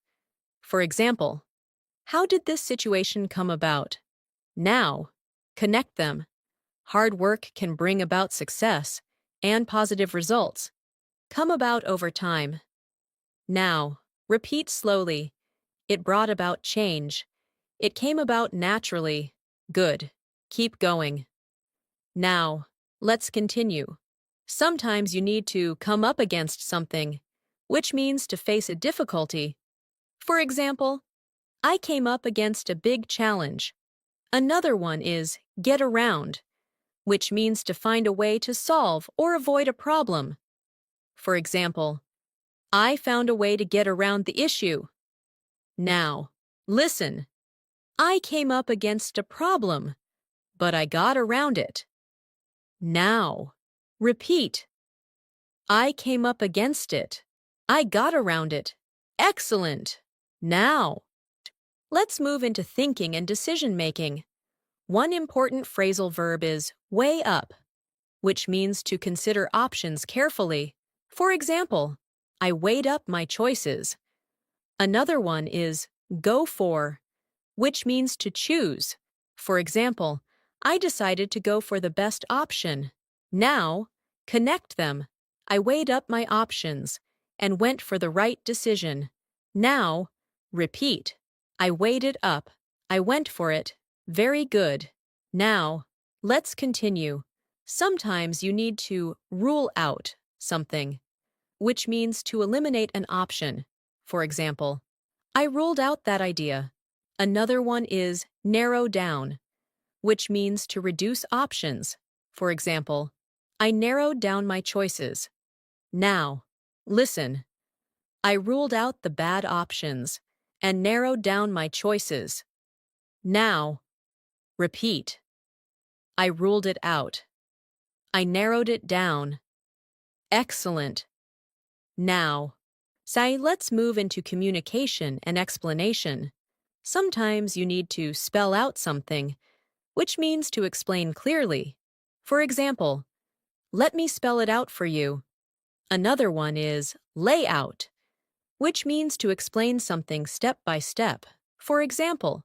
For example, how did this situation come about? Now, connect them. Hard work can bring about success and positive results. Come about over time. Now, repeat slowly. It brought about change. It came about naturally. Good. Keep going. Now, let's continue. Sometimes you need to come up against something, which means to face a difficulty. For example, I came up against a big challenge. Another one is get around, which means to find a way to solve or avoid a problem. For example, I found a way to get around the issue. Now, listen. I came up against a problem, but I got around it. Now, repeat. I came up against it. I got around it. Excellent. Now, let's move into thinking and decision-making. One important phrasal verb is weigh up, which means to consider options carefully. For example, I weighed up my choices. Another one is go for, which means to choose. For example, I decided to go for the best option. Now, connect them. I weighed up my options and went for the right decision. Now, repeat. I weighed it up. I went for it. Very good. Now, let's continue. Sometimes you need to rule out something, which means to eliminate an option. For example, I ruled out that idea. Another one is narrow down, which means to reduce options. For example, I narrowed down my choices. Now, listen. I ruled out the bad options and narrowed down my choices. Now, repeat. I ruled it out. I narrowed it down. Excellent. Now, let's move into communication and explanation. Sometimes you need to spell out something, which means to explain clearly. For example, let me spell it out for you. Another one is lay out, which means to explain something step by step. For example,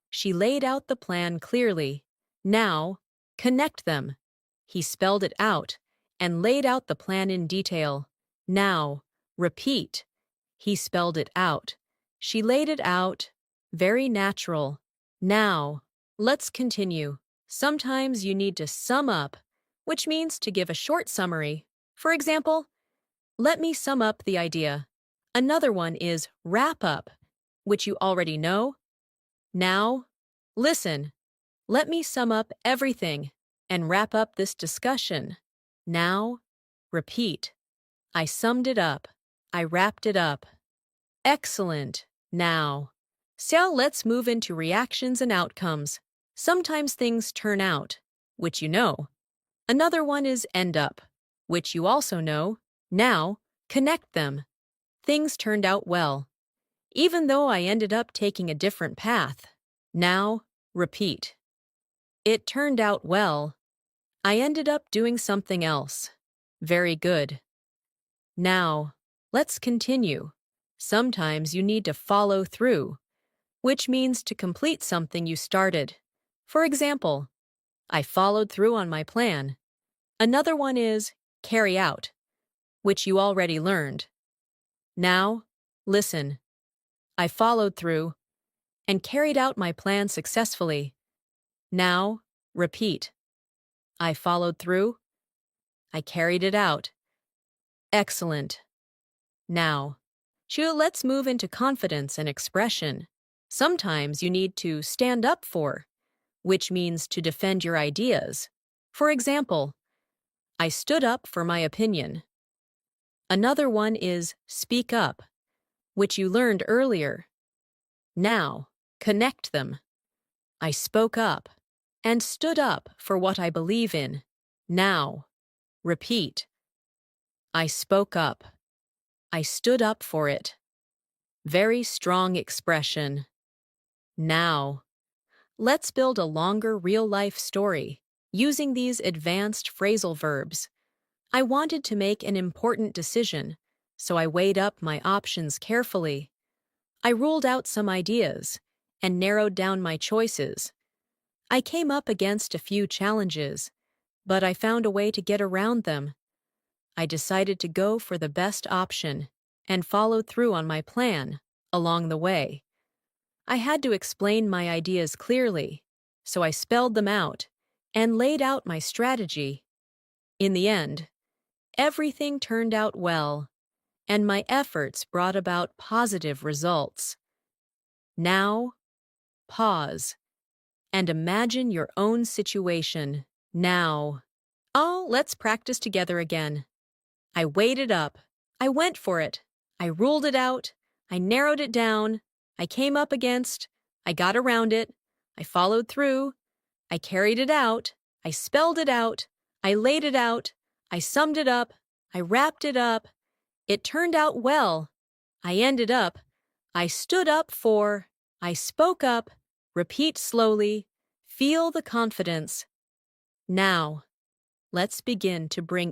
she laid out the plan clearly. Now, connect them. He spelled it out and laid out the plan in detail. Now, repeat. He spelled it out. She laid it out. Very natural. Now, let's continue. Sometimes you need to sum up, which means to give a short summary. For example, let me sum up the idea. Another one is wrap up, which you already know. Now, Listen, let me sum up everything and wrap up this discussion. Now, repeat. I summed it up. I wrapped it up. Excellent. Now, so let's move into reactions and outcomes. Sometimes things turn out, which you know. Another one is end up, which you also know. Now, connect them. Things turned out well, even though I ended up taking a different path. Now, repeat. It turned out well. I ended up doing something else. Very good. Now, let's continue. Sometimes you need to follow through, which means to complete something you started. For example, I followed through on my plan. Another one is carry out, which you already learned. Now, listen. I followed through and carried out my plan successfully. Now, repeat. I followed through. I carried it out. Excellent. Now, let's move into confidence and expression. Sometimes you need to stand up for, which means to defend your ideas. For example, I stood up for my opinion. Another one is speak up, which you learned earlier. Now, connect them. I spoke up and stood up for what I believe in. Now, repeat. I spoke up. I stood up for it. Very strong expression. Now, let's build a longer real-life story using these advanced phrasal verbs. I wanted to make an important decision, so I weighed up my options carefully. I ruled out some ideas and narrowed down my choices. I came up against a few challenges, but I found a way to get around them. I decided to go for the best option and followed through on my plan along the way. I had to explain my ideas clearly, so I spelled them out and laid out my strategy. In the end, everything turned out well, and my efforts brought about positive results. Now, pause and imagine your own situation. Now, let's practice together again. I weighed it up. I went for it. I ruled it out. I narrowed it down. I came up against. I got around it. I followed through. I carried it out. I spelled it out. I laid it out. I summed it up. I wrapped it up. It turned out well. I ended up. I stood up for. I spoke up. Repeat slowly. Feel the confidence. Now, let's begin to bring